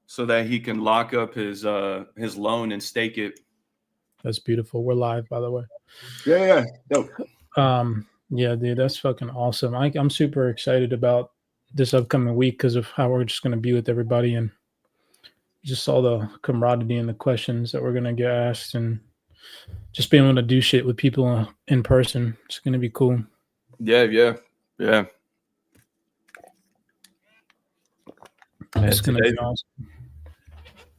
so that he can lock up his loan and stake it. That's beautiful. We're live, by the way. Yeah. Dope. Yeah, dude, that's fucking awesome. I'm super excited about this upcoming week because of how we're just going to be with everybody and just all the camaraderie and the questions that we're going to get asked and just being able to do shit with people in person. It's going to be cool. Yeah. It's going to be awesome.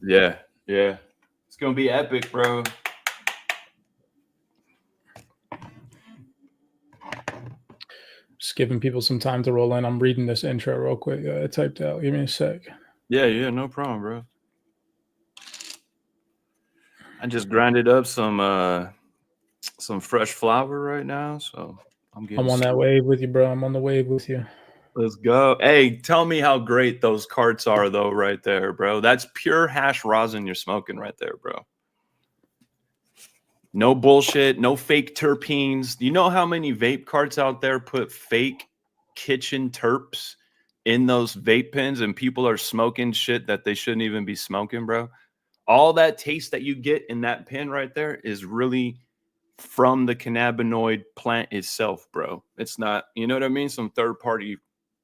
Yeah. It's going to be epic, bro. Just giving people some time to roll in. I'm reading this intro real quick. I typed out. Give me a sec. Yeah, no problem, bro. I just grinded up some fresh flour right now, so I'm on that wave with you, bro. I'm on the wave with you. Let's go. Hey, tell me how great those carts are, though, right there, bro. That's pure hash rosin you're smoking right there, bro. No bullshit, no fake terpenes. Do you know how many vape carts out there put fake kitchen terps in those vape pens and people are smoking shit that they shouldn't even be smoking, bro? All that taste that you get in that pen right there is really from the cannabinoid plant itself, bro. It's not, you know what I mean? Some third party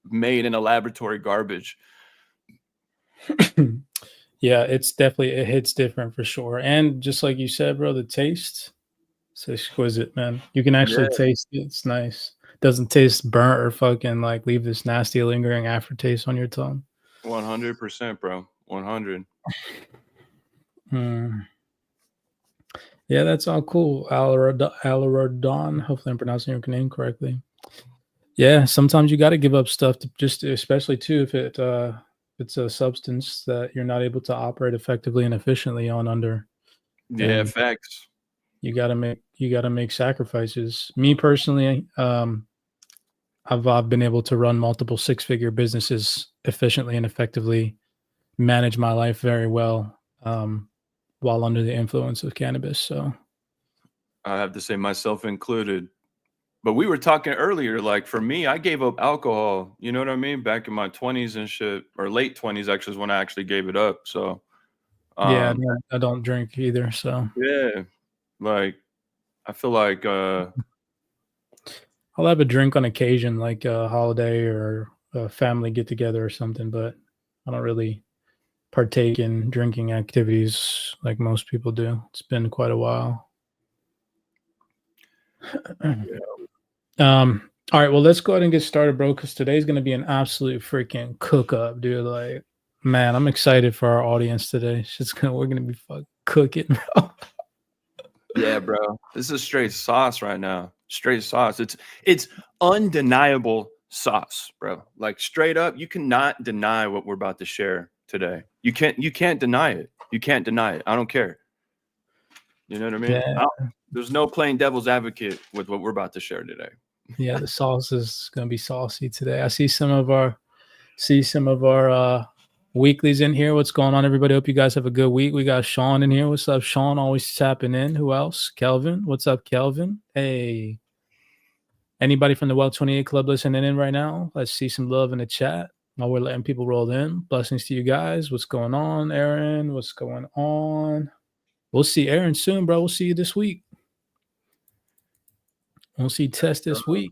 made in a laboratory garbage. Yeah, it hits different for sure. And just like you said, bro, the taste, it's exquisite, man. You can actually taste it. It's nice. Doesn't taste burnt or fucking like leave this nasty lingering aftertaste on your tongue. 100%, bro. 100. Yeah, that's all cool. Alarodon. Hopefully I'm pronouncing your name correctly. Yeah, sometimes you got to give up stuff to just, especially too, if it's a substance that you're not able to operate effectively and efficiently on under. Yeah, facts. You gotta make sacrifices. Me personally, I've been able to run multiple 6-figure businesses efficiently and effectively, manage my life very well while under the influence of cannabis. So I have to say, myself included. But we were talking earlier, like for me, I gave up alcohol, you know what I mean? Back in my 20s and shit, or late 20s actually is when I actually gave it up. So yeah, I don't drink either. So yeah, like I feel like I'll have a drink on occasion, like a holiday or a family get together or something, but I don't really partake in drinking activities like most people do. It's been quite a while. All right, well, let's go ahead and get started, bro, because today's going to be an absolute freaking cook up, dude. Like, man, I'm excited for our audience today. We're going to be fucking cooking, bro. Yeah, bro. This is straight sauce right now. Straight sauce. It's undeniable sauce, bro. Like straight up, you cannot deny what we're about to share today. You can't deny it. You can't deny it. I don't care. You know what I mean? Yeah. There's no playing devil's advocate with what we're about to share today. Yeah, the sauce is going to be saucy today. I see some of our weeklies in here. What's going on, everybody? Hope you guys have a good week. We got Sean in here. What's up, Sean? Always tapping in. Who else? Kelvin. What's up, Kelvin? Hey. Anybody from the Well 28 Club listening in right now? Let's see some love in the chat while we're letting people roll in. Blessings to you guys. What's going on, Aaron? What's going on? We'll see Aaron soon, bro. We'll see you this week. We'll see Tess this week.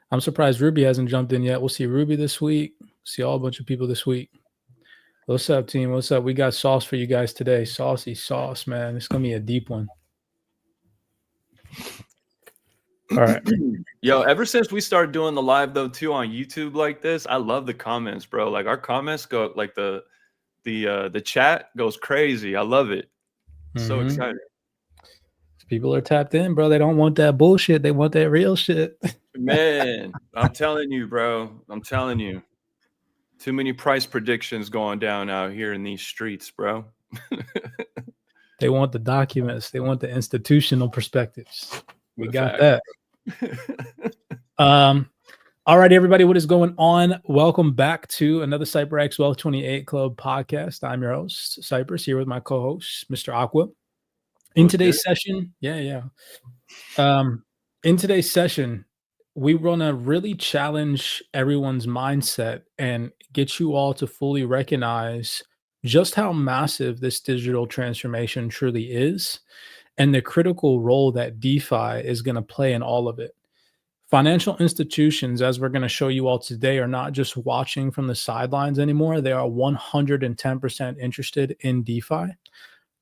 I'm surprised Ruby hasn't jumped in yet. We'll see Ruby this week. See all a bunch of people this week. What's up, team? What's up? We got sauce for you guys today. Saucy sauce, man. It's going to be a deep one. All right. Yo, ever since we started doing the live, though, too, on YouTube like this, I love the comments, bro. Like, our comments go, like, the chat goes crazy. I love it. So excited. People are tapped in, bro. They don't want that bullshit. They want that real shit. Man, I'm telling you, bro. I'm telling you. Too many price predictions going down out here in these streets, bro. They want the documents. They want the institutional perspectives. We got that. All right, everybody. What is going on? Welcome back to another CyberX Well 28 Club podcast. I'm your host, Cypress, here with my co-host, Mr. Aqua. In today's session, in today's session, we want to really challenge everyone's mindset and get you all to fully recognize just how massive this digital transformation truly is and the critical role that DeFi is going to play in all of it. Financial institutions, as we're going to show you all today, are not just watching from the sidelines anymore. They are 110% interested in DeFi.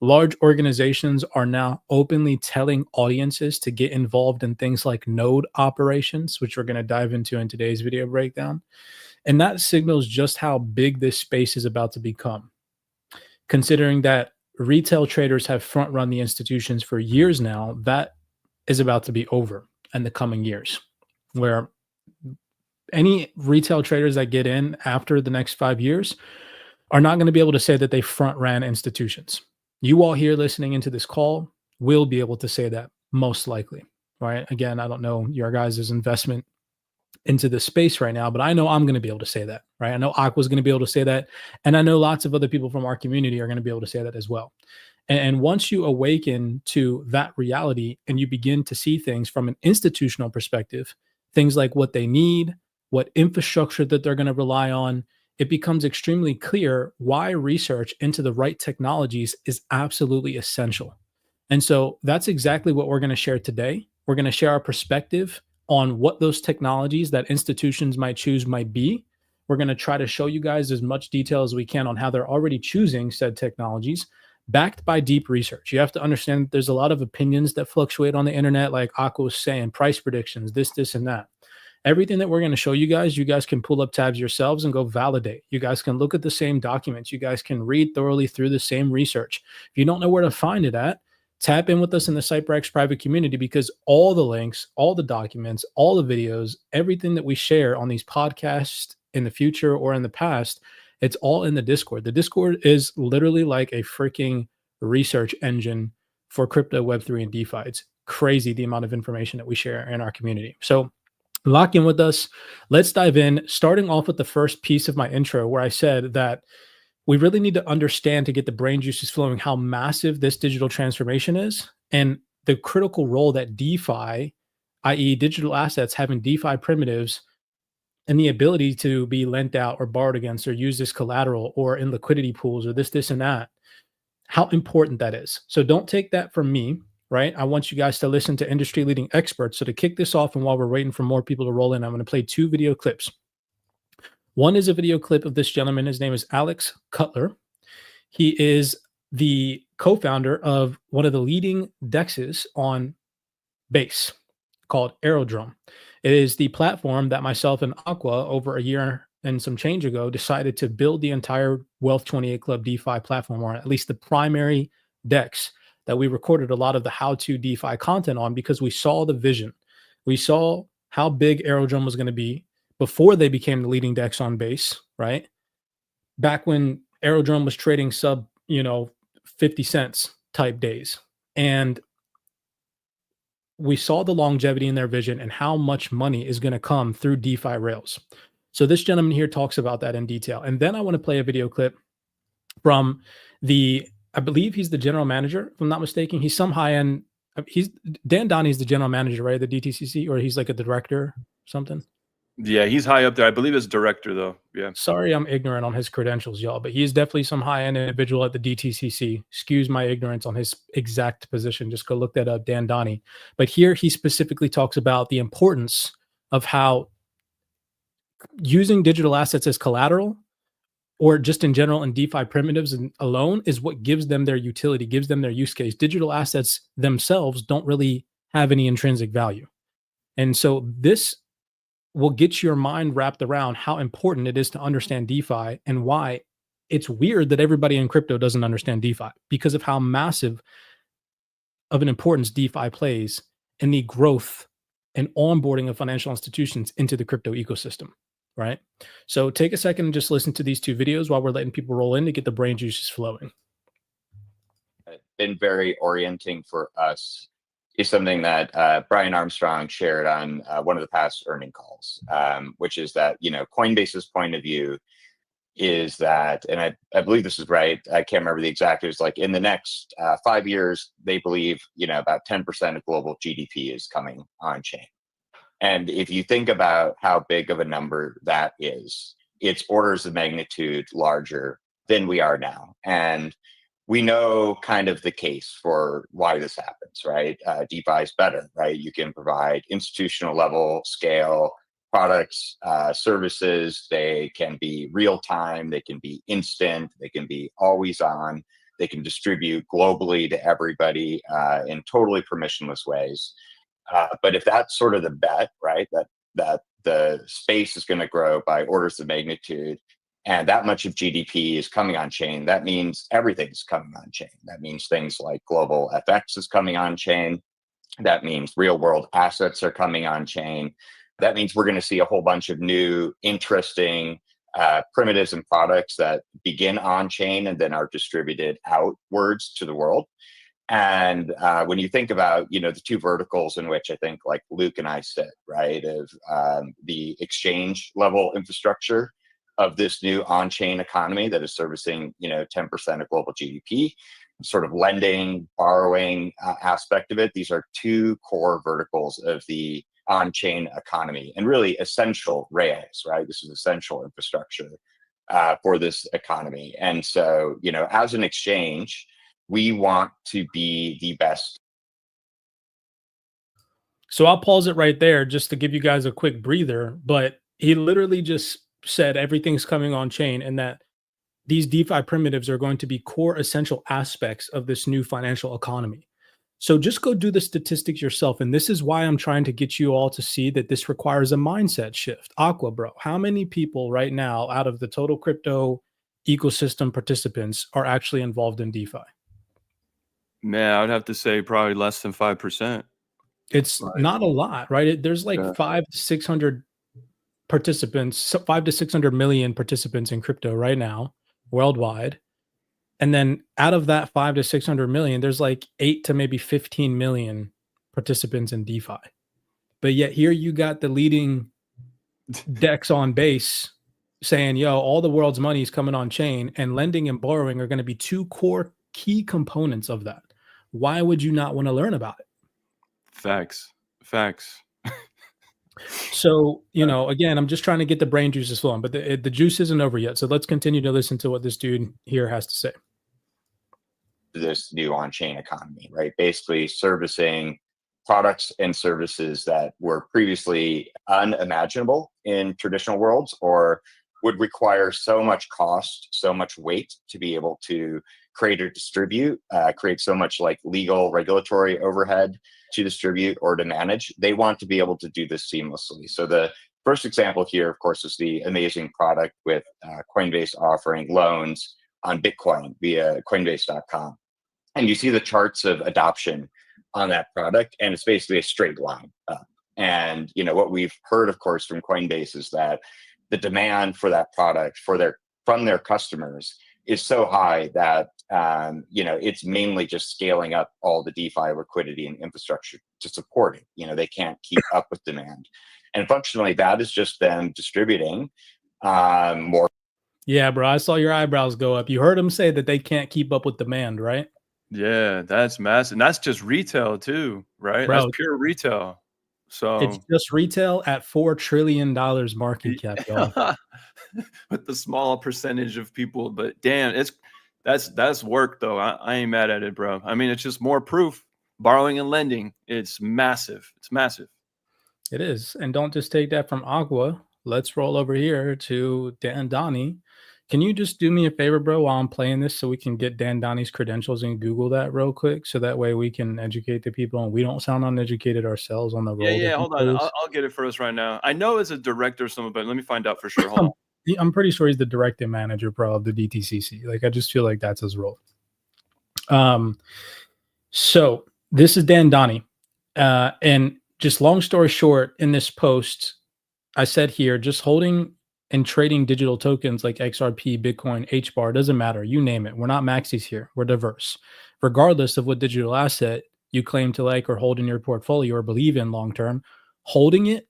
Large organizations are now openly telling audiences to get involved in things like node operations, which we're going to dive into in today's video breakdown. And that signals just how big this space is about to become, considering that retail traders have front run the institutions for years now. That is about to be over in the coming years, where any retail traders that get in after the next 5 years are not going to be able to say that they front ran institutions. You all here listening into this call will be able to say that, most likely, right? Again, I don't know your guys' investment into the space right now, but I know I'm going to be able to say that, right? I know Aqua's going to be able to say that. And I know lots of other people from our community are going to be able to say that as well. And once you awaken to that reality and you begin to see things from an institutional perspective, things like what they need, what infrastructure that they're going to rely on, it becomes extremely clear why research into the right technologies is absolutely essential. And so that's exactly what we're going to share today. We're going to share our perspective on what those technologies that institutions might choose might be. We're going to try to show you guys as much detail as we can on how they're already choosing said technologies, backed by deep research. You have to understand that there's a lot of opinions that fluctuate on the internet, like Aqua was saying, price predictions, this, and that. Everything that we're going to show you guys can pull up tabs yourselves and go validate. You guys can look at the same documents. You guys can read thoroughly through the same research. If you don't know where to find it at, tap in with us in the CyberX private community, because all the links, all the documents, all the videos, everything that we share on these podcasts in the future or in the past, it's all in the Discord. The Discord is literally like a freaking research engine for crypto, Web3, and DeFi. It's crazy the amount of information that we share in our community. So lock in with us. Let's dive in, starting off with the first piece of my intro where I said that we really need to understand, to get the brain juices flowing, how massive this digital transformation is and the critical role that DeFi, i.e. digital assets having DeFi primitives and the ability to be lent out or borrowed against or used as collateral or in liquidity pools or this, and that, how important that is. So don't take that from me, right? I want you guys to listen to industry leading experts. So to kick this off, and while we're waiting for more people to roll in, I'm going to play 2 video clips. One is a video clip of this gentleman. His name is Alex Cutler. He is the co-founder of one of the leading dexes on Base called Aerodrome. It is the platform that myself and Aqua, over a year and some change ago, decided to build the entire Wealth 28 Club DeFi platform, or at least the primary DEX that we recorded a lot of the how-to DeFi content on, because we saw the vision. We saw how big Aerodrome was going to be before they became the leading DEX on Base, right? Back when Aerodrome was trading sub, 50 cents type days. And we saw the longevity in their vision and how much money is going to come through DeFi rails. So this gentleman here talks about that in detail. And then I want to play a video clip from I believe he's the general manager, if I'm not mistaken. He's some high-end, Dan Donnie's the general manager, right? The DTCC, or he's like a director or something. Yeah, he's high up there. I believe as director, though. Yeah. Sorry, I'm ignorant on his credentials, y'all, but he's definitely some high-end individual at the DTCC. Excuse my ignorance on his exact position. Just go look that up, Dan Donnie. But here he specifically talks about the importance of how using digital assets as collateral, or just in general in DeFi primitives and alone, is what gives them their utility, gives them their use case. Digital assets themselves don't really have any intrinsic value. And so this will get your mind wrapped around how important it is to understand DeFi, and why it's weird that everybody in crypto doesn't understand DeFi, because of how massive of an importance DeFi plays in the growth and onboarding of financial institutions into the crypto ecosystem, right? So take a second and just listen to these 2 videos while we're letting people roll in to get the brain juices flowing. Been very orienting for us is something that Brian Armstrong shared on one of the past earning calls, which is that, Coinbase's point of view is that, and I believe this is right, I can't remember the exact, it was like in the next 5 years, they believe, about 10% of global GDP is coming on chain. And if you think about how big of a number that is, it's orders of magnitude larger than we are now. And we know kind of the case for why this happens, right? DeFi is better, right? You can provide institutional level scale products, services. They can be real time, they can be instant, they can be always on, they can distribute globally to everybody in totally permissionless ways. But if that's sort of the bet, right, that the space is going to grow by orders of magnitude, and that much of GDP is coming on chain, that means everything's coming on chain. That means things like global FX is coming on chain. That means real world assets are coming on chain. That means we're going to see a whole bunch of new, interesting primitives and products that begin on chain and then are distributed outwards to the world. And when you think about, the two verticals in which I think like Luke and I sit, right, of the exchange level infrastructure of this new on-chain economy that is servicing, 10% of global GDP, sort of lending, borrowing aspect of it. These are two core verticals of the on-chain economy and really essential rails, right? This is essential infrastructure for this economy. And so, as an exchange, we want to be the best. So I'll pause it right there just to give you guys a quick breather. But he literally just said everything's coming on chain and that these DeFi primitives are going to be core essential aspects of this new financial economy. So just go do the statistics yourself. And this is why I'm trying to get you all to see that this requires a mindset shift. Aqua, bro, how many people right now out of the total crypto ecosystem participants are actually involved in DeFi? Man, I would have to say probably less than 5%. It's not a lot, right? There's like 500 to 600 participants, 5 to 600 million participants in crypto right now worldwide. And then out of that 5 to 600 million, there's like 8 to maybe 15 million participants in DeFi. But yet here you got the leading decks on base saying, yo, all the world's money is coming on chain, and lending and borrowing are going to be two core key components of that. Why would you not want to learn about it? Facts. So, again, I'm just trying to get the brain juices flowing, but the juice isn't over yet. So let's continue to listen to what this dude here has to say. This new on-chain economy, right? Basically servicing products and services that were previously unimaginable in traditional worlds or would require so much cost, so much weight to be able to create or distribute, create so much like legal regulatory overhead to distribute or to manage. They want to be able to do this seamlessly. So the first example here, of course, is the amazing product with Coinbase offering loans on Bitcoin via Coinbase.com. And you see the charts of adoption on that product, and it's basically a straight line up. And what we've heard, of course, from Coinbase is that the demand for that product from their customers is so high that it's mainly just scaling up all the DeFi liquidity and infrastructure to support it. They can't keep up with demand, and functionally, that is just them distributing more. Yeah, bro, I saw your eyebrows go up. You heard him say that they can't keep up with demand, right? Yeah, that's massive. And that's just retail too, right? Bro, that's pure retail. So it's just retail at $4 trillion market cap, y'all. With the small percentage of people, but damn, that's work though. I ain't mad at it, bro. I mean, it's just more proof. Borrowing and lending, it's massive. It's massive. It is. And don't just take that from Aqua. Let's roll over here to Dan Donnie. Can you just do me a favor, bro, while I'm playing this so we can get Dan Donnie's credentials and Google that real quick so that way we can educate the people and we don't sound uneducated ourselves on the roll. Yeah, hold on. I'll get it for us right now. I know it's a director or something, but let me find out for sure. Hold on. I'm pretty sure he's the directing manager, bro, of the DTCC. Like, I just feel like that's his role. So this is Dan Donnie. And just long story short, in this post, I said here, just holding and trading digital tokens like XRP, Bitcoin, HBAR, doesn't matter. You name it. We're not maxis here. We're diverse. Regardless of what digital asset you claim to like or hold in your portfolio or believe in long-term, holding it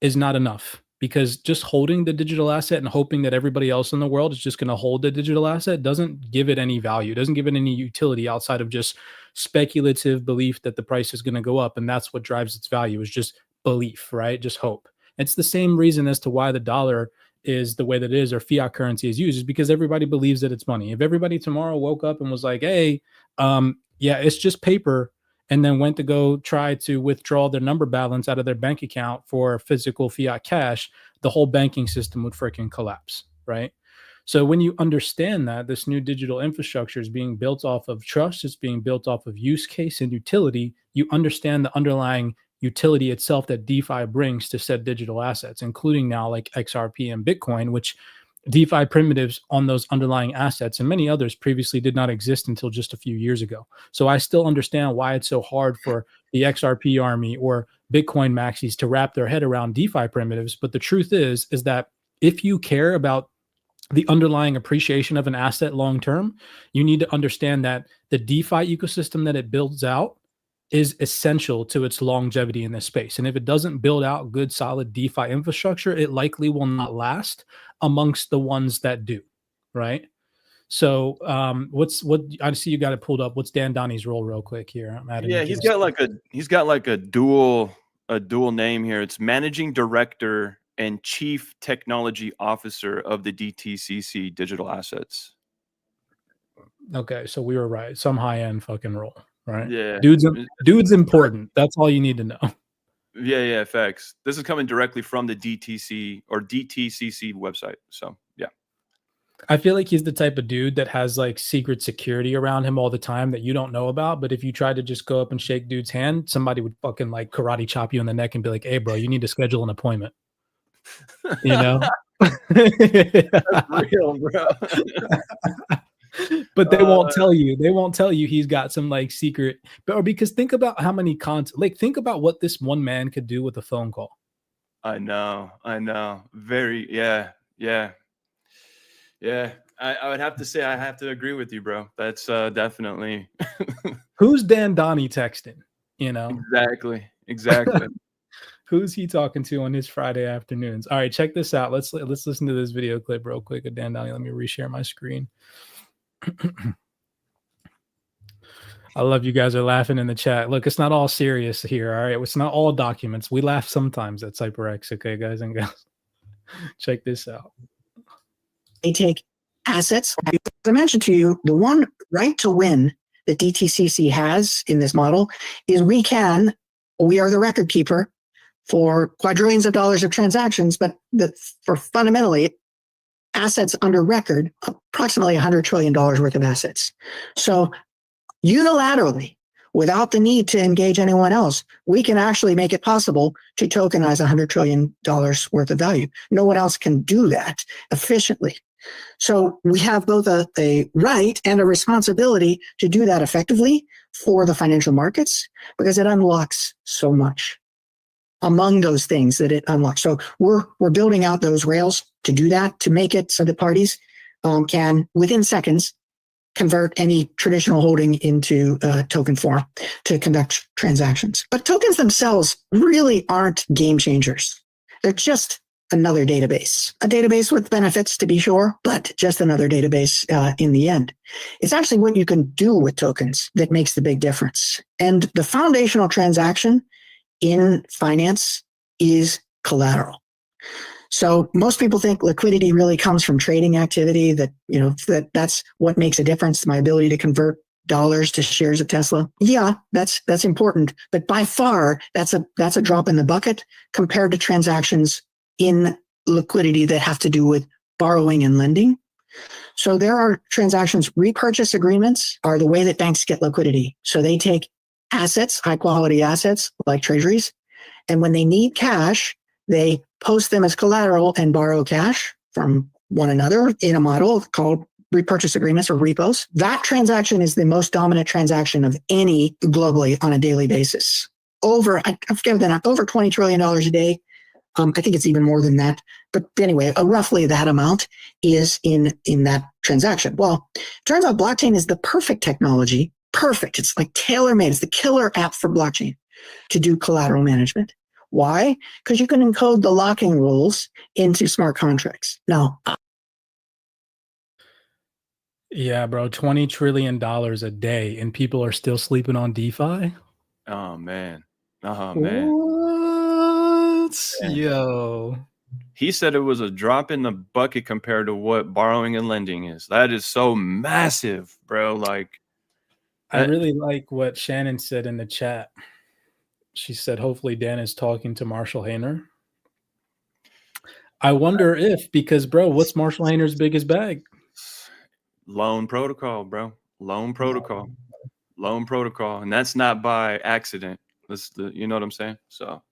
is not enough, because just holding the digital asset and hoping that everybody else in the world is just going to hold the digital asset doesn't give it any value, doesn't give it any utility outside of just speculative belief that the price is going to go up. And that's what drives its value, is just belief, right? Just hope. It's the same reason as to why the dollar is the way that it is, or fiat currency is used, is because everybody believes that it's money. If everybody tomorrow woke up and was like, hey, yeah, it's just paper, and then went to go try to withdraw their number balance out of their bank account for physical fiat cash, the whole banking system would freaking collapse, right? So when you understand that this new digital infrastructure is being built off of trust, it's being built off of use case and utility, you understand the underlying utility itself that DeFi brings to said digital assets, including now like XRP and Bitcoin, which DeFi primitives on those underlying assets and many others previously did not exist until just a few years ago. So I still understand why it's so hard for the XRP army or Bitcoin maxis to wrap their head around DeFi primitives. But the truth is that if you care about the underlying appreciation of an asset long term, you need to understand that the DeFi ecosystem that it builds out is essential to its longevity in this space. And if it doesn't build out good, solid DeFi infrastructure, it likely will not last amongst the ones that do, right? So what I see you got it pulled up. What's Dan Donnie's role real quick here? I'm adding Yeah, he's got like a dual name here. It's managing director and chief technology officer of the DTCC digital assets. Okay, so we were right. Some high-end fucking role, right? Yeah. Dude's important. That's all you need to know. Yeah, facts. This is coming directly from the DTC or DTCC website. So yeah. I feel like he's the type of dude that has like secret security around him all the time that you don't know about. But if you tried to just go up and shake dude's hand, somebody would fucking like karate chop you in the neck and be like, hey, bro, you need to schedule an appointment. You know? That's real, bro. But they won't tell you. They won't tell you he's got some like secret. Or because think about how many think about what this one man could do with a phone call. I know. Very, yeah. I would have to say I have to agree with you, bro. That's definitely. Who's Dan Donnie texting? You know? Exactly. Who's he talking to on his Friday afternoons? All right, check this out. Let's listen to this video clip real quick of Dan Donnie. Let me reshare my screen. I love you guys are laughing in the chat. Look, it's not all serious here. All right, it's not all documents. We laugh sometimes at CyberX. Okay, guys and gals. Check this out. They take assets. As I mentioned to you, the one right to win that DTCC has in this model is we are the record keeper for quadrillions of dollars of transactions, but for fundamentally assets under record, approximately $100 trillion worth of assets. So unilaterally, without the need to engage anyone else, we can actually make it possible to tokenize $100 trillion worth of value. No one else can do that efficiently. So we have both a right and a responsibility to do that effectively for the financial markets because it unlocks so much among those things that it unlocks. So we're building out those rails to do that, to make it so that parties can, within seconds, convert any traditional holding into token form to conduct transactions. But tokens themselves really aren't game changers. They're just another database, a database with benefits to be sure, but just another database in the end. It's actually what you can do with tokens that makes the big difference. And the foundational transaction in finance is collateral. So most people think liquidity really comes from trading activity, that's what makes a difference, my ability to convert dollars to shares of Tesla. Yeah, that's important. But by far, that's a drop in the bucket compared to transactions in liquidity that have to do with borrowing and lending. So there are transactions, repurchase agreements are the way that banks get liquidity. So they take assets, high quality assets like treasuries, and when they need cash, they post them as collateral and borrow cash from one another in a model called repurchase agreements or repos. That transaction is the most dominant transaction of any globally on a daily basis. Over $20 trillion a day. I think it's even more than that. But anyway, roughly that amount is in that transaction. Well, it turns out blockchain is the perfect technology. Perfect. It's like tailor-made. It's the killer app for blockchain to do collateral management. Why? Because you can encode the locking rules into smart contracts. Now, yeah, bro, $20 trillion a day and people are still sleeping on DeFi? Oh man. What? Man. Yo. He said it was a drop in the bucket compared to what borrowing and lending is. That is so massive, bro. Like, I really like what Shannon said in the chat. She said, hopefully Dan is talking to Marshall Hayner. I wonder if, because, bro, what's Marshall Hayner's biggest bag? loan protocol, bro. Loan protocol. Loan protocol. And that's not by accident. That's you know what I'm saying? So,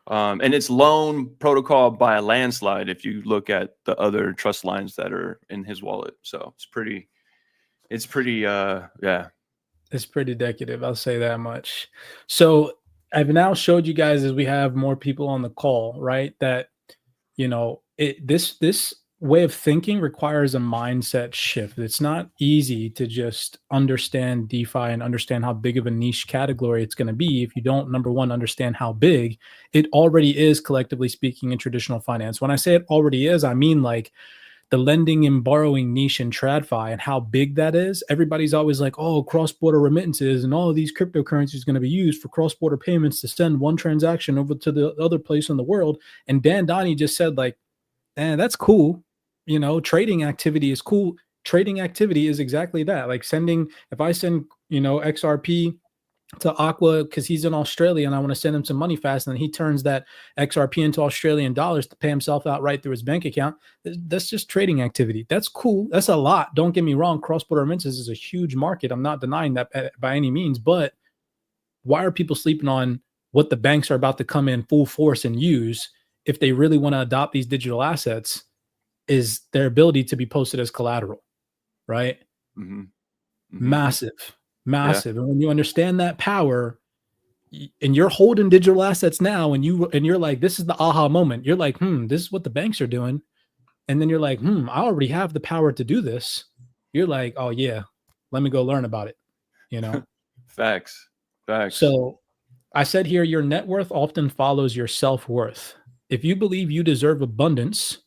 and it's loan protocol by a landslide if you look at the other trust lines that are in his wallet. So it's pretty, yeah. It's pretty decadent, I'll say that much. So I've now showed you guys, as we have more people on the call, right, that, you know, this way of thinking requires a mindset shift. It's not easy to just understand DeFi and understand how big of a niche category it's going to be if you don't, number one, understand how big it already is, collectively speaking, in traditional finance. When I say it already is, I mean like the lending and borrowing niche in TradFi and how big that is. Everybody's always like, oh, cross-border remittances and all of these cryptocurrencies going to be used for cross-border payments to send one transaction over to the other place in the world. And Dan Donnie just said, like, that's cool. You know, trading activity is cool. Trading activity is exactly that. Like sending, if I send, you know, XRP to Aqua because he's in Australia and I want to send him some money fast, and then he turns that XRP into Australian dollars to pay himself out right through his bank account. That's just trading activity. That's cool. That's a lot. Don't get me wrong. Cross-border remittances is a huge market. I'm not denying that by any means, but why are people sleeping on what the banks are about to come in full force and use if they really want to adopt these digital assets? Is their ability to be posted as collateral, right? Mm-hmm. Mm-hmm. Massive. Yeah. And when you understand that power, and you're holding digital assets now, and you're like, this is the aha moment. You're like, this is what the banks are doing. And then you're like, I already have the power to do this. You're like, oh yeah, let me go learn about it. You know? Facts. So I said here, your net worth often follows your self-worth. If you believe you deserve abundance,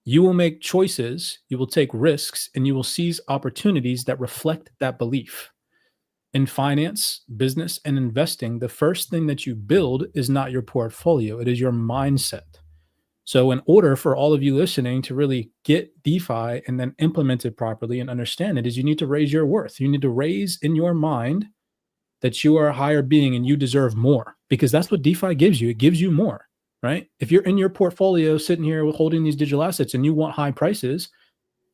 you will make choices, you will take risks, and you will seize opportunities that reflect that belief. In finance, business, and investing, the first thing that you build is not your portfolio, it is your mindset. So in order for all of you listening to really get DeFi and then implement it properly and understand it, is you need to raise your worth. You need to raise in your mind that you are a higher being and you deserve more, because that's what DeFi gives you. It gives you more. Right? If you're in your portfolio sitting here holding these digital assets and you want high prices,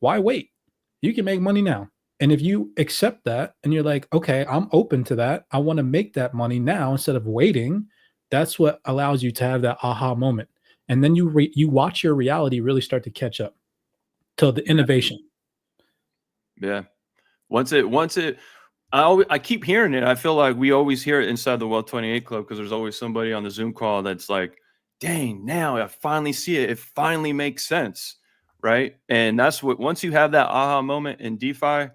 why wait? You can make money now. And if you accept that and you're like, okay, I'm open to that, I want to make that money now instead of waiting, that's what allows you to have that aha moment. And then you watch your reality really start to catch up to the innovation. Yeah. Once it, I keep hearing it. I feel like we always hear it inside the Wealth 28 Club because there's always somebody on the Zoom call that's like, dang, now I finally see it. It finally makes sense, right? And that's what, once you have that aha moment in DeFi,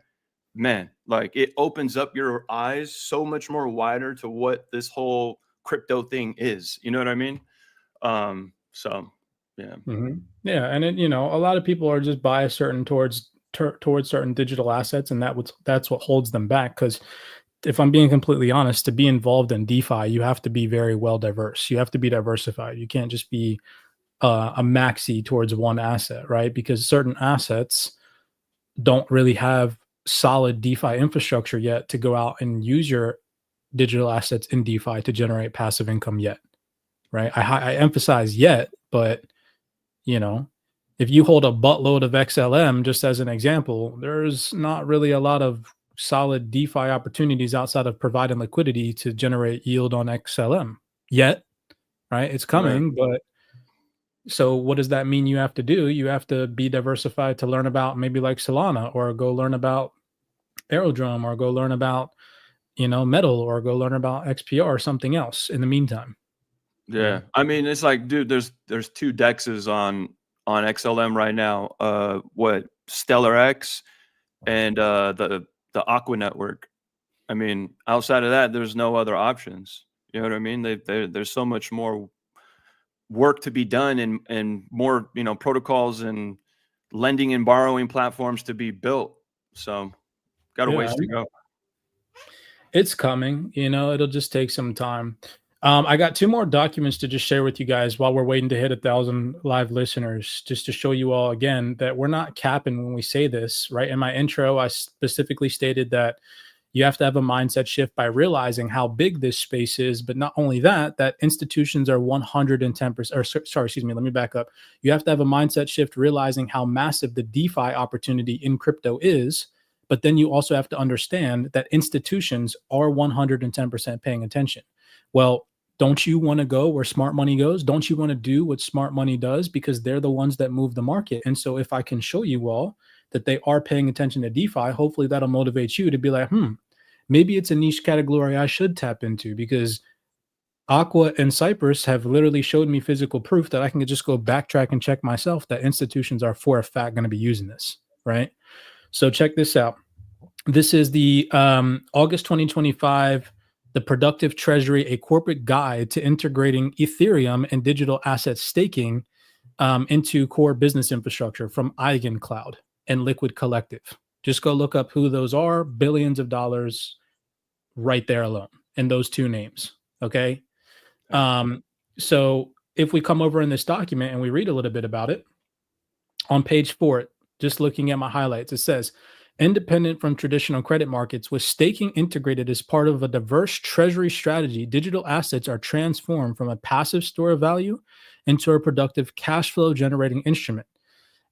man, like it opens up your eyes so much more wider to what this whole crypto thing is. You know what I mean? So, yeah. Mm-hmm. Yeah, and it, you know, a lot of people are just biased towards certain digital assets, and that's what holds them back. Because if I'm being completely honest, to be involved in DeFi, you have to be very well diverse. You have to be diversified. You can't just be a maxi towards one asset, right? Because certain assets don't really have solid DeFi infrastructure yet to go out and use your digital assets in DeFi to generate passive income yet, right? I emphasize yet, but you know, if you hold a buttload of XLM, just as an example, there's not really a lot of solid DeFi opportunities outside of providing liquidity to generate yield on XLM yet, right? It's coming, right. But so what does that mean you have to do? You have to be diversified to learn about maybe like Solana, or go learn about Aerodrome, or go learn about, you know, Metal, or go learn about XPR or something else in the meantime. Yeah. I mean, it's like, dude, there's 2 dexes on XLM right now. What, Stellar X and the Aqua network. I mean, outside of that, there's no other options. You know what I mean? There's so much more work to be done, and more, you know, protocols and lending and borrowing platforms to be built. So got a ways to go. It's coming, you know, it'll just take some time. I got 2 more documents to just share with you guys while we're waiting to hit 1,000 live listeners, just to show you all again that we're not capping when we say this, right? In my intro, I specifically stated that you have to have a mindset shift by realizing how big this space is, but not only that, that institutions are 110%, or sorry, excuse me, let me back up. You have to have a mindset shift realizing how massive the DeFi opportunity in crypto is, but then you also have to understand that institutions are 110% paying attention. Well, don't you want to go where smart money goes? Don't you want to do what smart money does? Because they're the ones that move the market. And so if I can show you all that they are paying attention to DeFi, hopefully that'll motivate you to be like, maybe it's a niche category I should tap into, because Aqua and Cypress have literally showed me physical proof that I can just go backtrack and check myself that institutions are for a fact going to be using this, right? So check this out. This is the August 2025, the Productive Treasury, a corporate guide to integrating Ethereum and digital asset staking into core business infrastructure from EigenCloud and Liquid Collective. Just go look up who those are. Billions of dollars right there alone in those 2 names. Okay. So if we come over in this document and we read a little bit about it, on page 4, just looking at my highlights, it says, independent from traditional credit markets, with staking integrated as part of a diverse treasury strategy, digital assets are transformed from a passive store of value into a productive cash flow generating instrument.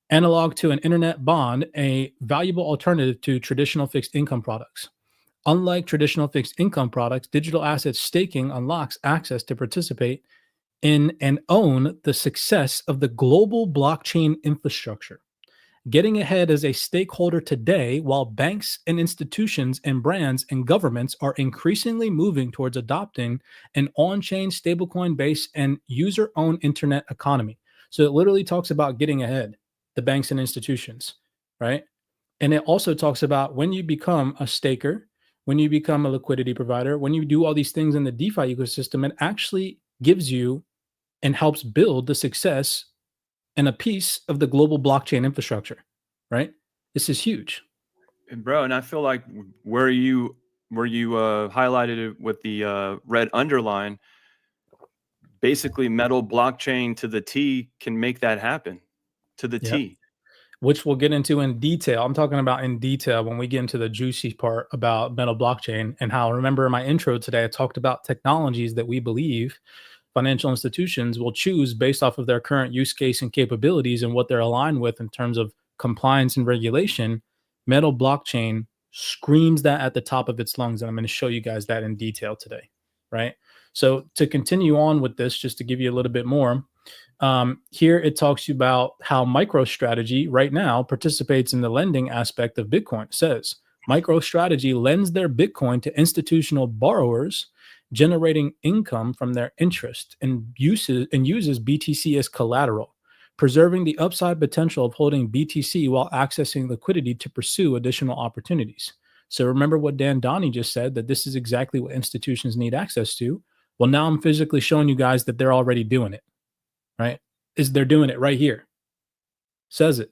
Analog to an internet bond, a valuable alternative to traditional fixed income products. Unlike traditional fixed income products, digital asset staking unlocks access to participate in and own the success of the global blockchain infrastructure. Getting ahead as a stakeholder today, while banks and institutions and brands and governments are increasingly moving towards adopting an on-chain stablecoin-based and user-owned internet economy. So it literally talks about getting ahead, the banks and institutions, right? And it also talks about when you become a staker, when you become a liquidity provider, when you do all these things in the DeFi ecosystem, it actually gives you and helps build the success and a piece of the global blockchain infrastructure, right? This is huge. And bro, and I feel like where you highlighted it with the red underline, basically metal blockchain to the T can make that happen to the T. Which we'll get into in detail. I'm talking about in detail when we get into the juicy part about metal blockchain, and how, remember in my intro today, I talked about technologies that we believe financial institutions will choose based off of their current use case and capabilities and what they're aligned with in terms of compliance and regulation. Metal blockchain screams that at the top of its lungs, and I'm going to show you guys that in detail today, right? So to continue on with this, just to give you a little bit more, here it talks about how MicroStrategy right now participates in the lending aspect of Bitcoin. It says MicroStrategy lends their Bitcoin to institutional borrowers, generating income from their interest, and uses BTC as collateral, preserving the upside potential of holding BTC while accessing liquidity to pursue additional opportunities. So remember what Dan Donnie just said, that this is exactly what institutions need access to. Well, now I'm physically showing you guys that they're already doing it, right? They're doing it right here. Says it.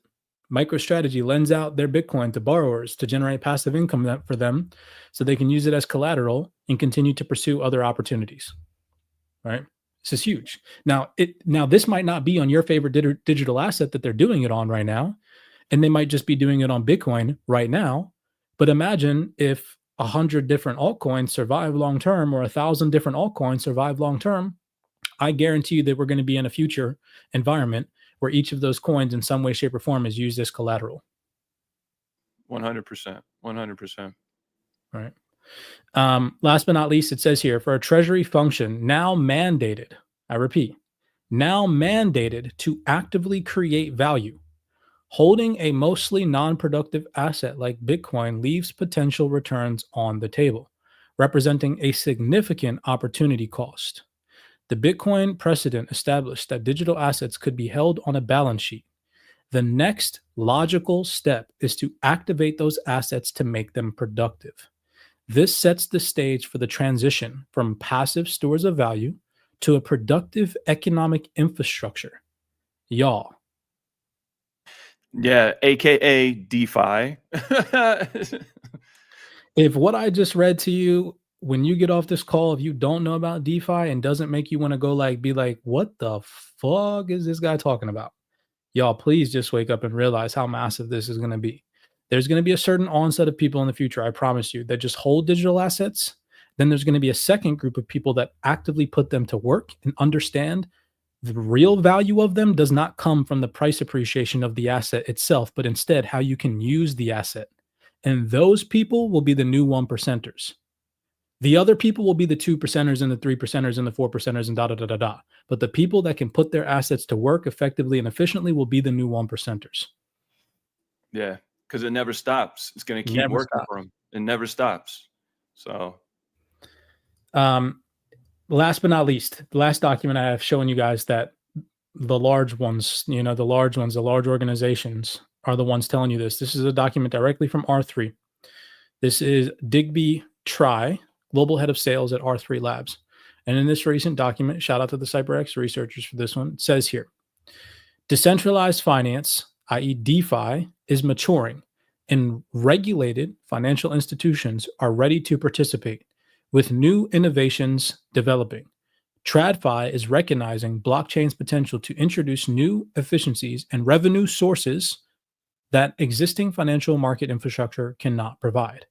MicroStrategy lends out their Bitcoin to borrowers to generate passive income for them so they can use it as collateral and continue to pursue other opportunities, right? This is huge. Now, this might not be on your favorite digital asset that they're doing it on right now, and they might just be doing it on Bitcoin right now. But imagine if 100 different altcoins survive long-term, or 1,000 different altcoins survive long-term. I guarantee you that we're going to be in a future environment where each of those coins in some way, shape, or form is used as collateral. 100%. 100%. Right. Last but not least, it says here, for a treasury function now mandated, I repeat, now mandated to actively create value, holding a mostly non-productive asset like Bitcoin leaves potential returns on the table, representing a significant opportunity cost. The Bitcoin precedent established that digital assets could be held on a balance sheet. The next logical step is to activate those assets to make them productive. This sets the stage for the transition from passive stores of value to a productive economic infrastructure. Y'all. Yeah, AKA DeFi. If what I just read to you when you get off this call, if you don't know about DeFi and doesn't make you want to go like, be like, what the fuck is this guy talking about? Y'all, please just wake up and realize how massive this is going to be. There's going to be a certain onset of people in the future, I promise you, that just hold digital assets. Then there's going to be a second group of people that actively put them to work and understand the real value of them does not come from the price appreciation of the asset itself, but instead how you can use the asset. And those people will be the new 1%ers. The other people will be the 2%ers and the 3%ers and the 4%ers and da da da da da. But the people that can put their assets to work effectively and efficiently will be the new 1%ers. Yeah, because it never stops. It's going to keep working for them. It never stops. So, last but not least, the last document I have shown you guys that the large ones, the large organizations are the ones telling you this. This is a document directly from R3. This is Digby Try, global head of sales at R3 Labs. And in this recent document, shout out to the CyberX researchers for this one, it says here, decentralized finance, i.e. DeFi, is maturing and regulated financial institutions are ready to participate with new innovations developing. TradFi is recognizing blockchain's potential to introduce new efficiencies and revenue sources that existing financial market infrastructure cannot provide.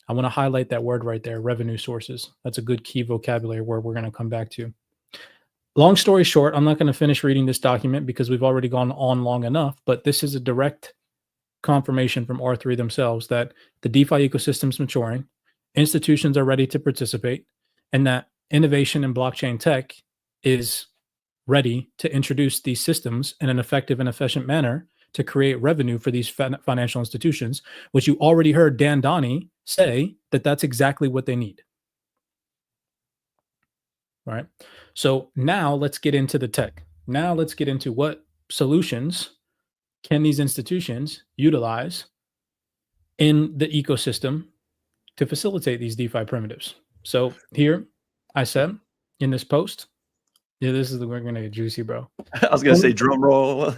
I want to highlight that word right there, revenue sources. That's a good key vocabulary word we're going to come back to. Long story short, I'm not going to finish reading this document because we've already gone on long enough, but this is a direct confirmation from R3 themselves that the DeFi ecosystem is maturing, institutions are ready to participate, and that innovation in blockchain tech is ready to introduce these systems in an effective and efficient manner to create revenue for these financial institutions, which you already heard Dan Donnie say that that's exactly what they need. All right. So now let's get into the tech. Now let's get into what solutions can these institutions utilize in the ecosystem to facilitate these DeFi primitives. So here I said in this post, yeah, this is we're going to get juicy, bro. I was going to say drum roll.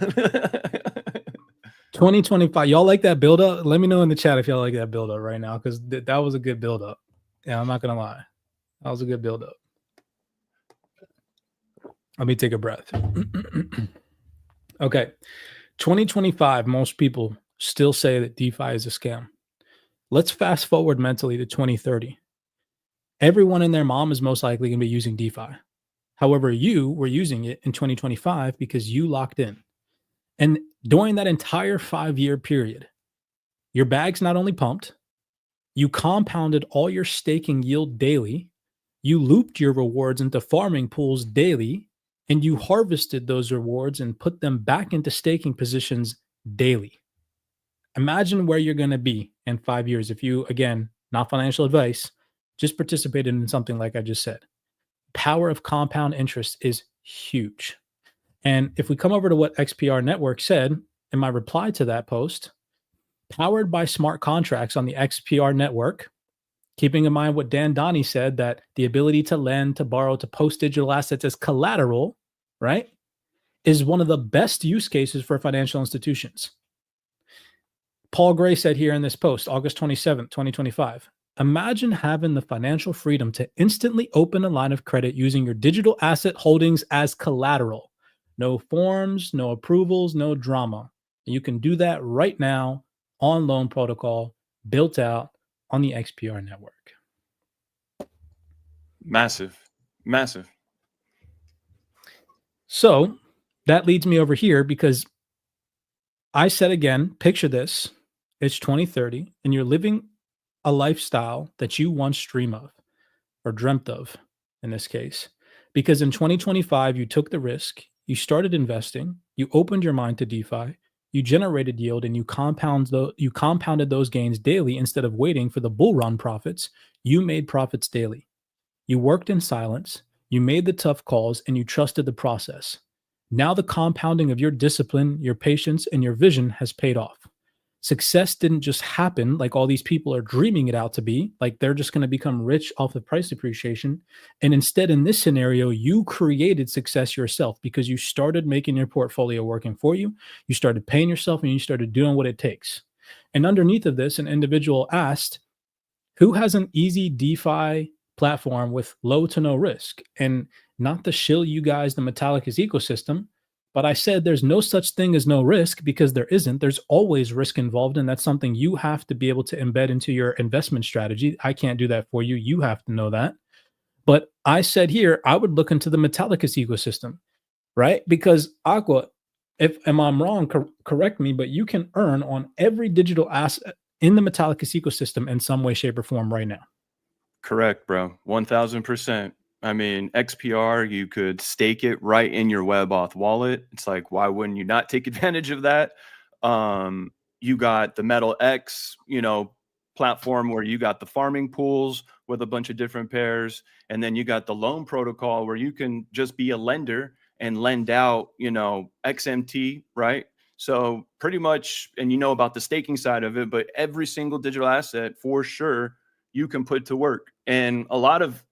2025. Y'all like that build up? Let me know in the chat if y'all like that build up right now, because that was a good build up. Yeah, I'm not going to lie. That was a good build up. Let me take a breath. Okay. 2025, most people still say that DeFi is a scam. Let's fast forward mentally to 2030. Everyone and their mom is most likely going to be using DeFi. However, you were using it in 2025 because you locked in. And during that entire 5-year period, your bag's not only pumped, you compounded all your staking yield daily, you looped your rewards into farming pools daily, and you harvested those rewards and put them back into staking positions daily. Imagine where you're going to be in 5 years if you, again, not financial advice, just participated in something like I just said. Power of compound interest is huge. And if we come over to what XPR Network said in my reply to that post, powered by smart contracts on the XPR network, keeping in mind what Dan Donnie said, that the ability to lend, to borrow, to post digital assets as collateral, right, is one of the best use cases for financial institutions. Paul Gray said here in this post, August 27th, 2025, imagine having the financial freedom to instantly open a line of credit using your digital asset holdings as collateral. No forms, no approvals, no drama. You can do that right now on Loan Protocol, built out on the XPR network. Massive. So that leads me over here because I said again, picture this. It's 2030 and you're living a lifestyle that you once dreamed of or dreamt of in this case. Because in 2025, you took the risk, you started investing, you opened your mind to DeFi, you generated yield, and you compounded those gains daily instead of waiting for the bull run profits. You made profits daily. You worked in silence, you made the tough calls, and you trusted the process. Now the compounding of your discipline, your patience, and your vision has paid off. Success didn't just happen like all these people are dreaming it out to be, like they're just going to become rich off of price appreciation. And instead, in this scenario, you created success yourself because you started making your portfolio working for you. You started paying yourself and you started doing what it takes. And underneath of this, an individual asked, who has an easy DeFi platform with low to no risk? And not to shill you guys the Metallicus ecosystem, but I said there's no such thing as no risk, because there isn't. There's always risk involved, and that's something you have to be able to embed into your investment strategy. I can't do that for you. You have to know that. But I said here, I would look into the Metallicus ecosystem, right? Because Aqua, if I'm wrong, correct me, but you can earn on every digital asset in the Metallicus ecosystem in some way, shape, or form right now. Correct, bro. 1000%. I mean, XPR, you could stake it right in your WebAuth wallet. It's like, why wouldn't you not take advantage of that? You got the Metal X, platform where you got the farming pools with a bunch of different pairs. And then you got the loan protocol where you can just be a lender and lend out, XMT, right? So pretty much, and about the staking side of it, but every single digital asset for sure you can put to work. And a lot of,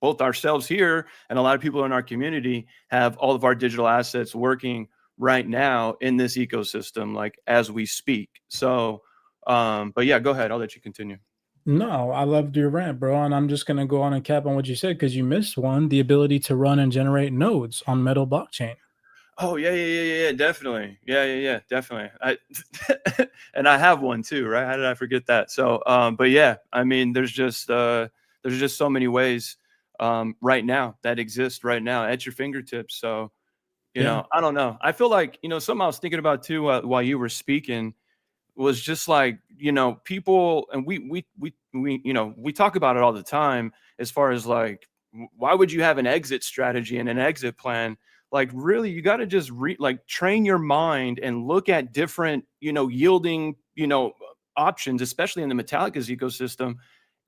both ourselves here and a lot of people in our community have all of our digital assets working right now in this ecosystem, like as we speak. So, but yeah, go ahead. I'll let you continue. No, I loved your rant, bro. And I'm just going to go on and cap on what you said, because you missed one, the ability to run and generate nodes on Metal blockchain. Oh, yeah, definitely. Yeah, definitely. And I have one too, right? How did I forget that? So, but yeah, I mean, there's just so many ways right now that exist right now at your fingertips. So, you know, I don't know. I feel like, something I was thinking about too while you were speaking was just like, people, and we talk about it all the time as far as like, why would you have an exit strategy and an exit plan? Like, really, you got to just train your mind and look at different, yielding, options, especially in the Metallicus ecosystem,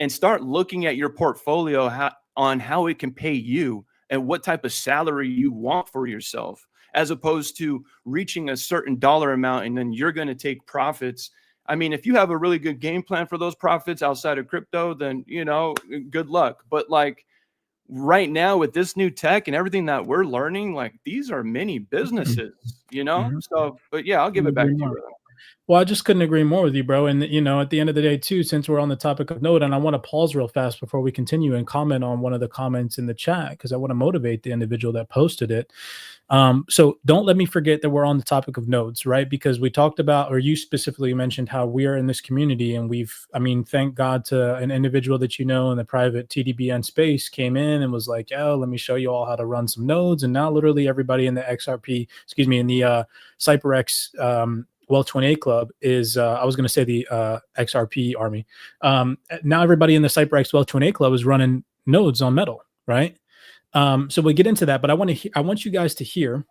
and start looking at your portfolio on how it can pay you and what type of salary you want for yourself, as opposed to reaching a certain dollar amount and then you're going to take profits. I mean, if you have a really good game plan for those profits outside of crypto, then, good luck. But like right now with this new tech and everything that we're learning, like these are mini businesses, So, but yeah, I'll give it back to you, brother. Well, I just couldn't agree more with you, bro. And, at the end of the day, too, since we're on the topic of node, and I want to pause real fast before we continue and comment on one of the comments in the chat, because I want to motivate the individual that posted it. So don't let me forget that we're on the topic of nodes, right? Because we talked about, or you specifically mentioned how we are in this community, and thank God to an individual that in the private TDBN space came in and was like, oh, let me show you all how to run some nodes. And now literally everybody in the in the CyberX Wealth 28 Club is, I was going to say the XRP army. Now everybody in the CyberX Wealth 28 Club is running nodes on Metal, right? So we'll get into that, but I want you guys to hear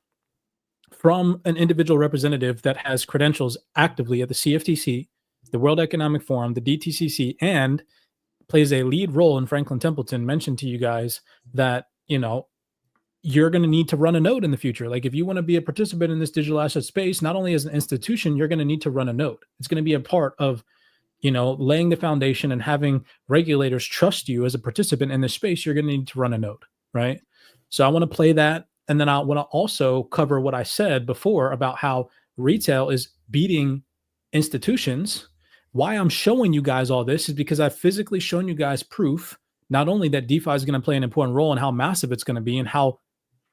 from an individual representative that has credentials actively at the CFTC, the World Economic Forum, the DTCC, and plays a lead role in Franklin Templeton, mentioned to you guys that, you're going to need to run a node in the future. Like if you want to be a participant in this digital asset space, not only as an institution, you're going to need to run a node. It's going to be a part of, laying the foundation and having regulators trust you as a participant in this space. You're going to need to run a node, right? So I want to play that. And then I want to also cover what I said before about how retail is beating institutions. Why I'm showing you guys all this is because I've physically shown you guys proof, not only that DeFi is going to play an important role and how massive it's going to be and how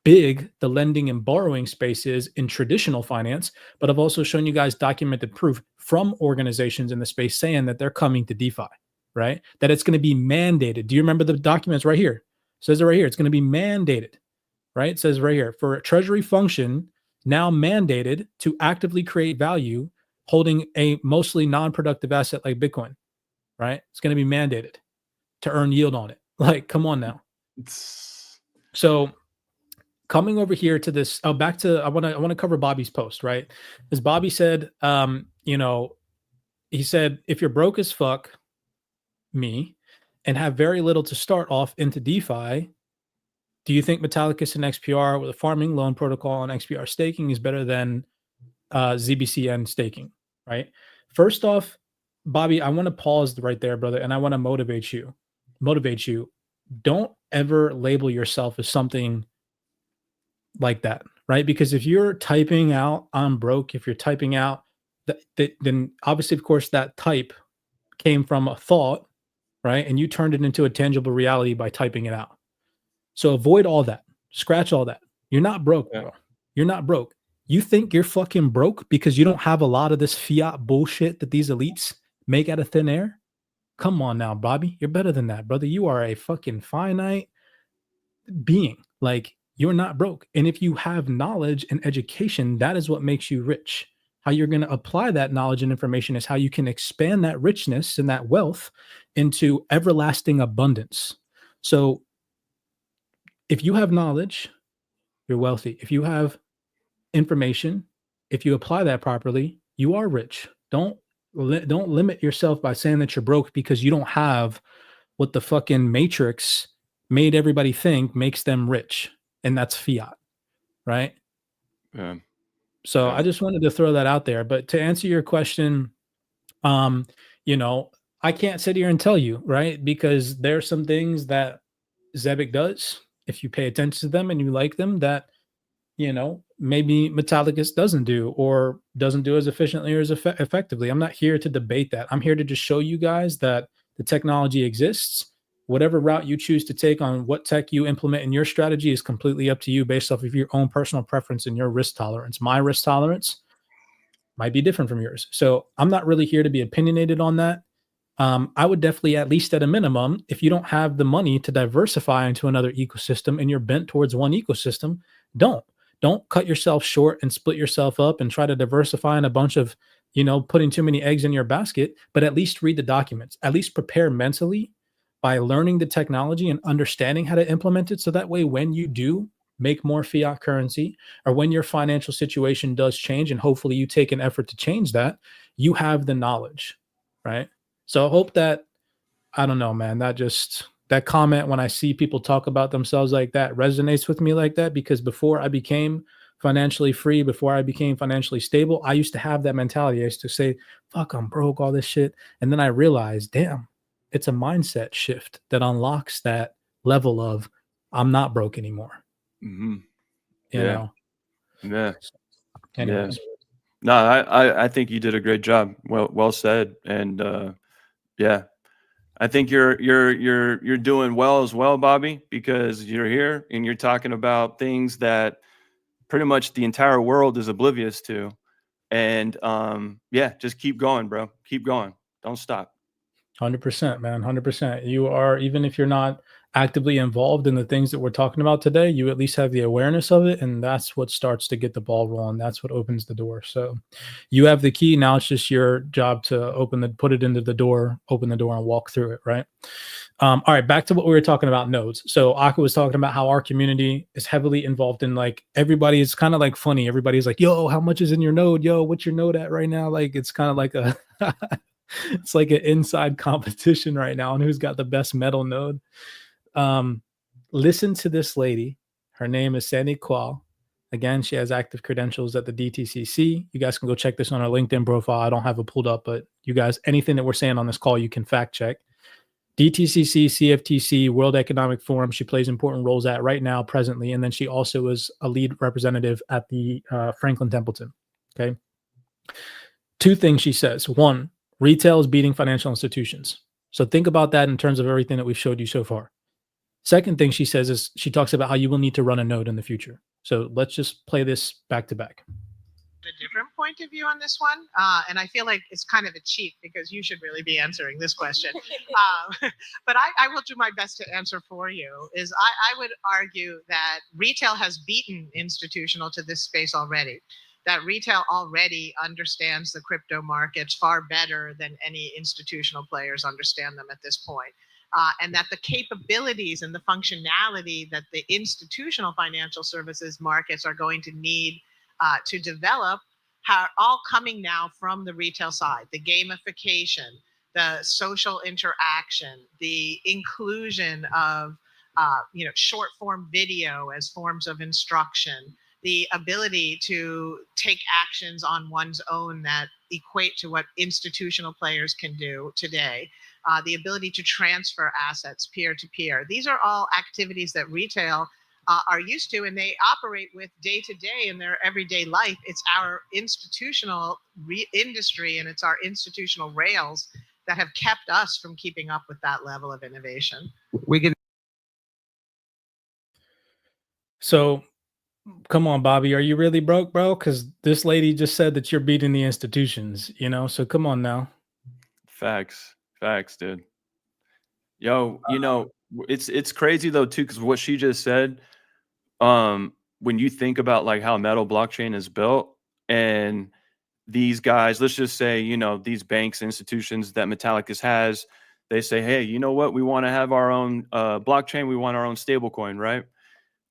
big the lending and borrowing space is in traditional finance, but I've also shown you guys documented proof from organizations in the space saying that they're coming to DeFi, right? That it's going to be mandated. Do you remember the documents right here? It says it right here. It's going to be mandated, right? It says right here, for a treasury function now mandated to actively create value holding a mostly non-productive asset like Bitcoin, right? It's going to be mandated to earn yield on it. Like, come on now. So coming over here to this, I want to cover Bobby's post, right? As Bobby said, he said, if you're broke as fuck, me, and have very little to start off into DeFi, do you think Metallicus and XPR with a farming loan protocol and XPR staking is better than ZBCN staking, right? First off, Bobby, I want to pause right there, brother, and I want to motivate you. Don't ever label yourself as something like that, right? Because if you're typing out I'm broke, if you're typing out that, then obviously, of course, that type came from a thought right? And you turned it into a tangible reality by typing it out. So avoid all that. Scratch all that. You're not broke, bro. You're not broke. You think you're fucking broke because you don't have a lot of this fiat bullshit that these elites make out of thin air? Come on now, Bobby. You're better than that, brother. You are a fucking finite being. Like, you're not broke. And if you have knowledge and education, that is what makes you rich. How you're going to apply that knowledge and information is how you can expand that richness and that wealth into everlasting abundance. So if you have knowledge, you're wealthy. If you have information, if you apply that properly, you are rich. Don't limit yourself by saying that you're broke because you don't have what the fucking matrix made everybody think makes them rich, and that's fiat, right? Yeah. So I just wanted to throw that out there. But to answer your question, you know, I can't sit here and tell you, right? Because there are some things that Zebic does, if you pay attention to them and you like them, that, you know, maybe Metallicus doesn't do, or doesn't do as efficiently or as effectively. I'm not here to debate that. I'm here to just show you guys that the technology exists. Whatever route you choose to take on what tech you implement in your strategy is completely up to you based off of your own personal preference and your risk tolerance. My risk tolerance might be different from yours. So I'm not really here to be opinionated on that. I would definitely, at least at a minimum, if you don't have the money to diversify into another ecosystem and you're bent towards one ecosystem, don't cut yourself short and split yourself up and try to diversify in a bunch of, you know, putting too many eggs in your basket, but at least read the documents, at least prepare mentally by learning the technology and understanding how to implement it. So that way, when you do make more fiat currency, or when your financial situation does change, and hopefully you take an effort to change that, you have the knowledge, right? So I hope that, I don't know, man, that comment, when I see people talk about themselves like that, resonates with me like that, because before I became financially free, before I became financially stable, I used to have that mentality. I used to say, fuck, I'm broke, all this shit. And then I realized, damn, it's a mindset shift that unlocks that level of I'm not broke anymore. Mm-hmm. You know? Yeah. Anyways. Yeah. No, I think you did a great job. Well said. And yeah, I think you're doing well as well, Bobby, because you're here and you're talking about things that pretty much the entire world is oblivious to. And yeah, just keep going, bro. Keep going. Don't stop. 100%, man. 100%. You are, even if you're not actively involved in the things that we're talking about today, you at least have the awareness of it. And that's what starts to get the ball rolling. That's what opens the door. So you have the key. Now it's just your job to put it into the door, open the door and walk through it. Right. All right. Back to what we were talking about, nodes. So Aka was talking about how our community is heavily involved in, like, everybody is kind of like funny. Everybody's like, yo, how much is in your node? Yo, what's your node at right now? Like, it's kind of like a, it's like an inside competition right now on who's got the best metal node. Listen to this lady. Her name is Sandy Qual. Again, she has active credentials at the DTCC. You guys can go check this on her LinkedIn profile. I don't have it pulled up, but you guys, anything that we're saying on this call, you can fact check. DTCC, CFTC, World Economic Forum. She plays important roles at right now, presently. And then she also is a lead representative at the Franklin Templeton. Okay. Two things she says. One, retail is beating financial institutions. So think about that in terms of everything that we've showed you so far. Second thing she says is she talks about how you will need to run a node in the future. So let's just play this back to back. A different point of view on this one, and I feel like it's kind of a cheat because you should really be answering this question. But I will do my best to answer for you. I would argue that retail has beaten institutional to this space already. That retail already understands the crypto markets far better than any institutional players understand them at this point. And that the capabilities and the functionality that the institutional financial services markets are going to need to develop are all coming now from the retail side. The gamification, the social interaction, the inclusion of short form video as forms of instruction, the ability to take actions on one's own that equate to what institutional players can do today, the ability to transfer assets peer-to-peer. These are all activities that retail are used to, and they operate with day to day in their everyday life. It's our institutional industry and it's our institutional rails that have kept us from keeping up with that level of innovation. We can. So come on, Bobby, are you really broke, bro? Because this lady just said that you're beating the institutions, you know? So come on now. Facts, dude. Yo, you know, it's crazy though too, because what she just said, when you think about like how metal blockchain is built, and these guys, let's just say, you know, these banks, institutions that Metallicus has, they say, hey, you know what, we want to have our own blockchain, we want our own stable coin, right?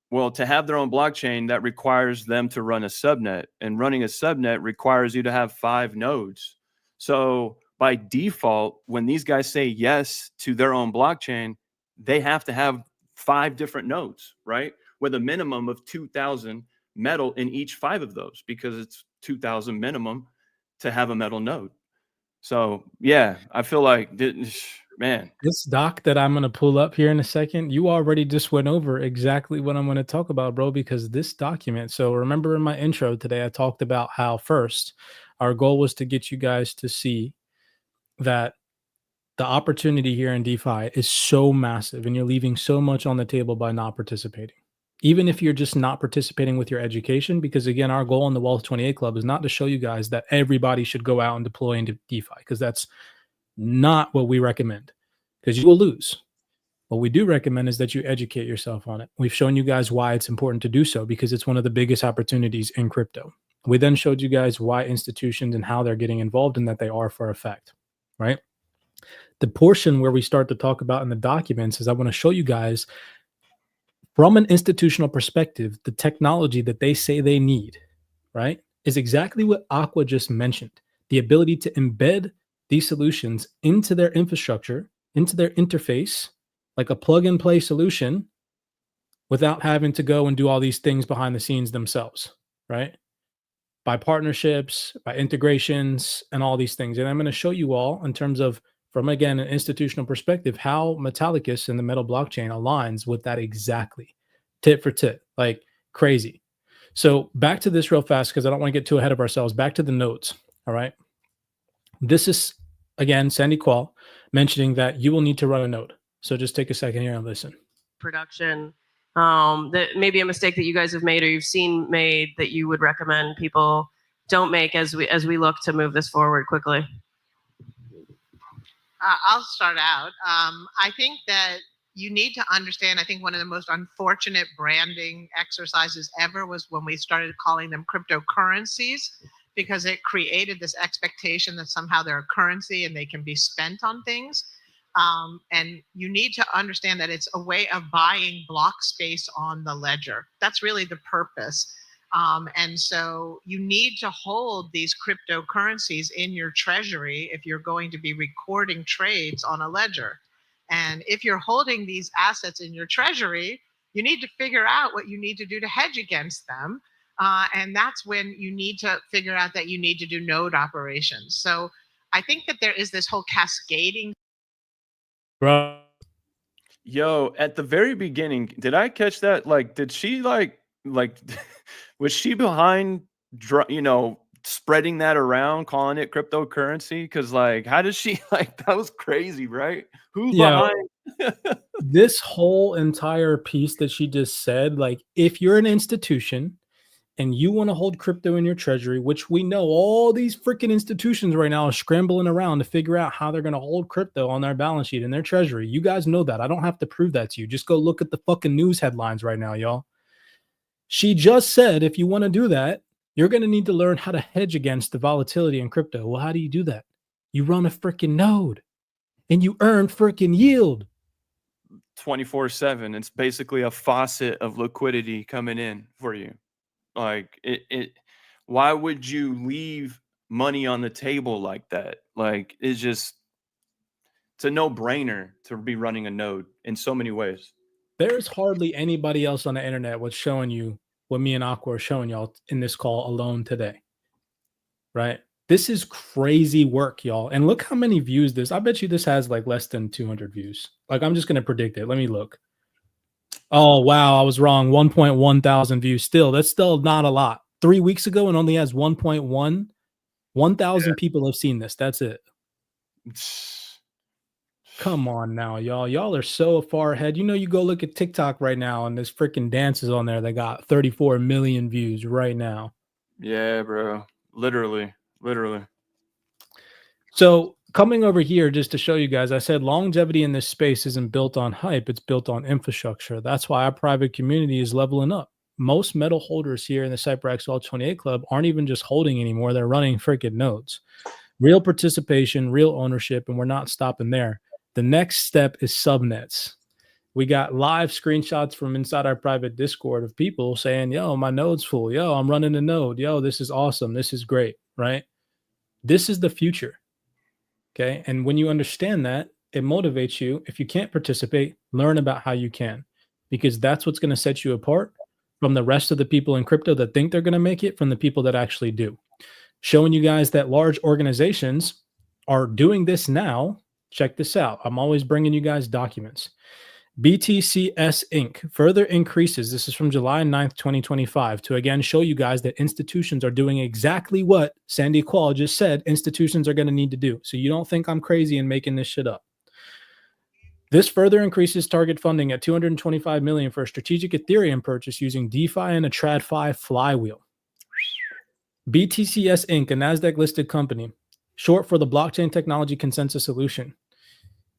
Well, to have their own blockchain, that requires them to run a subnet, and running a subnet requires you to have 5 nodes. So by default, when these guys say yes to their own blockchain, they have to have 5 different nodes, right? With a minimum of 2,000 metal in each 5 of those, because it's 2,000 minimum to have a metal node. So yeah, I feel like, man, this doc that I'm going to pull up here in a second, you already just went over exactly what I'm going to talk about, bro, because this document. So remember in my intro today, I talked about how first our goal was to get you guys to see that the opportunity here in DeFi is so massive and you're leaving so much on the table by not participating. Even if you're just not participating with your education, because again, our goal in the Wealth 28 Club is not to show you guys that everybody should go out and deploy into DeFi, because that's not what we recommend, because you will lose. What we do recommend is that you educate yourself on it. We've shown you guys why it's important to do so, because it's one of the biggest opportunities in crypto. We then showed you guys why institutions and how they're getting involved in that they are for a fact, right? The portion where we start to talk about in the documents is I want to show you guys from an institutional perspective, the technology that they say they need, right, is exactly what Aqua just mentioned. The ability to embed these solutions into their infrastructure, into their interface, like a plug and play solution, without having to go and do all these things behind the scenes themselves, right? By partnerships, by integrations, and all these things. And I'm going to show you all in terms of, from again, an institutional perspective, how Metallicus and the metal blockchain aligns with that exactly, tit for tit, like crazy. So back to this real fast, because I don't want to get too ahead of ourselves. Back to the nodes. All right. This is, again, Sandy Qual mentioning that you will need to run a node. So just take a second here and listen. Production, that may be a mistake that you guys have made or you've seen made that you would recommend people don't make as we look to move this forward quickly? I'll start out. I think that you need to understand, I think one of the most unfortunate branding exercises ever was when we started calling them cryptocurrencies, because it created this expectation that somehow they're a currency and they can be spent on things. And you need to understand that it's a way of buying block space on the ledger. That's really the purpose. And so you need to hold these cryptocurrencies in your treasury if you're going to be recording trades on a ledger. And if you're holding these assets in your treasury, you need to figure out what you need to do to hedge against them. And that's when you need to figure out that you need to do node operations. So I think that there is this whole cascading. Bro. Yo, at the very beginning, did I catch that? Like, did she like was she behind, you know, spreading that around, calling it cryptocurrency? Because like, how does she, like, that was crazy, right? Who's behind? This whole entire piece that she just said, like, if you're an institution and you want to hold crypto in your treasury, which we know all these freaking institutions right now are scrambling around to figure out how they're going to hold crypto on their balance sheet in their treasury. You guys know that. I don't have to prove that to you. Just go look at the fucking news headlines right now, y'all. She just said, if you want to do that, you're going to need to learn how to hedge against the volatility in crypto. Well, how do you do that? You run a freaking node and you earn freaking yield. 24/7. It's basically a faucet of liquidity coming in for you. Like why would you leave money on the table like that? Like, it's a no-brainer to be running a node in so many ways. There's hardly anybody else on the internet what's showing you what me and Aqua are showing y'all in this call alone today. Right? This is crazy work, y'all. And look how many views this. I bet you this has like less than 200 views. Like, I'm just going to predict it. Let me look. Oh, wow. I was wrong. 1.1 thousand views. Still, that's still not a lot. 3 weeks ago and only has 1,000 people have seen this. That's it. Come on now, y'all. Y'all are so far ahead. You know, you go look at TikTok right now and there's freaking dances on there that got 34 million views right now. Yeah, bro. Literally. So coming over here just to show you guys, I said longevity in this space isn't built on hype, it's built on infrastructure. That's why our private community is leveling up. Most metal holders here in the CyberX All 28 Club aren't even just holding anymore, they're running freaking nodes. Real participation, real ownership, and we're not stopping there. The next step is subnets. We got live screenshots from inside our private Discord of people saying, yo, my node's full. Yo, I'm running a node. Yo, this is awesome. This is great, right? This is the future. Okay. And when you understand that, it motivates you. If you can't participate, learn about how you can, because that's what's going to set you apart from the rest of the people in crypto that think they're going to make it from the people that actually do. Showing you guys that large organizations are doing this now. Check this out. I'm always bringing you guys documents. BTCS Inc. further increases, this is from July 9th, 2025, to again show you guys that institutions are doing exactly what Sandy Qual just said institutions are going to need to do. So you don't think I'm crazy and making this shit up. This further increases target funding at $225 million for a strategic Ethereum purchase using DeFi and a TradFi flywheel. BTCS Inc., a NASDAQ-listed company, short for the Blockchain Technology Consensus Solution.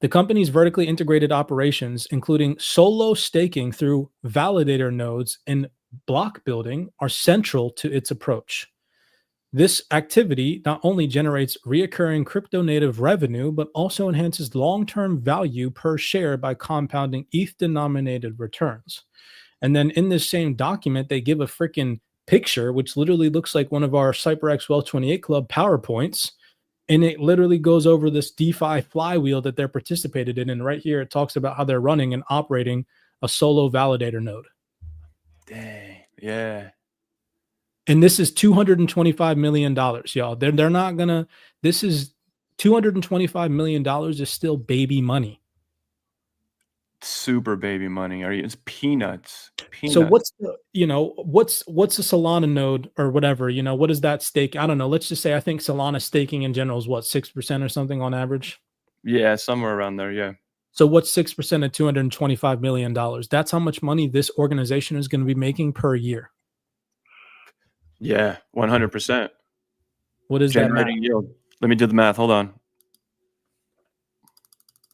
The company's vertically integrated operations, including solo staking through validator nodes and block building, are central to its approach. This activity not only generates reoccurring crypto native revenue, but also enhances long-term value per share by compounding ETH-denominated returns. And then in this same document, they give a freaking picture, which literally looks like one of our CyberX Well 28 Club PowerPoints. And it literally goes over this DeFi flywheel that they're participated in. And right here, it talks about how they're running and operating a solo validator node. Dang. Yeah. And this is $225 million, y'all. They're not going to, this is $225 million is still baby money. Super baby money. It's peanuts. So what's the, what's a Solana node or whatever, what is that stake? I don't know. Let's just say, I think Solana staking in general is what, 6% or something on average? Yeah, somewhere around there. Yeah. So what's 6% of $225 million? That's how much money this organization is going to be making per year. Yeah, 100%. What is generating that? Yield? Let me do the math. Hold on.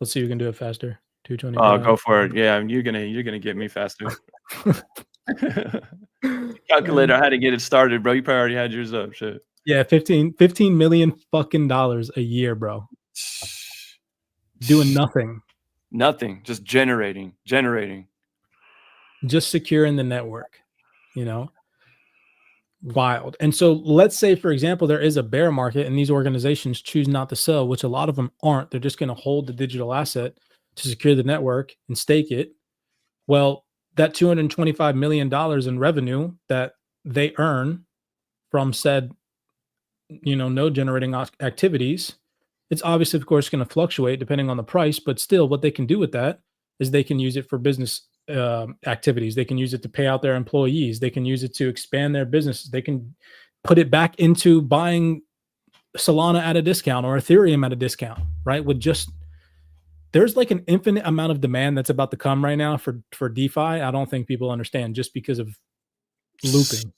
Let's see who can do it faster. 225. Go for it. Yeah, you're gonna get me faster. Calculator, I had to get it started, bro. You probably already had yours up. Shit. Yeah, 15 million fucking dollars a year, bro. Doing nothing. Nothing. Just generating. Just securing the network, Wild. And so let's say, for example, there is a bear market and these organizations choose not to sell, which a lot of them aren't. They're just going to hold the digital asset to secure the network and stake it. Well, that $225 million in revenue that they earn from said, node generating activities, it's obviously, of course, going to fluctuate depending on the price, but still what they can do with that is they can use it for business activities. They can use it to pay out their employees. They can use it to expand their businesses. They can put it back into buying Solana at a discount or Ethereum at a discount, right? There's like an infinite amount of demand that's about to come right now for DeFi. I don't think people understand just because of looping.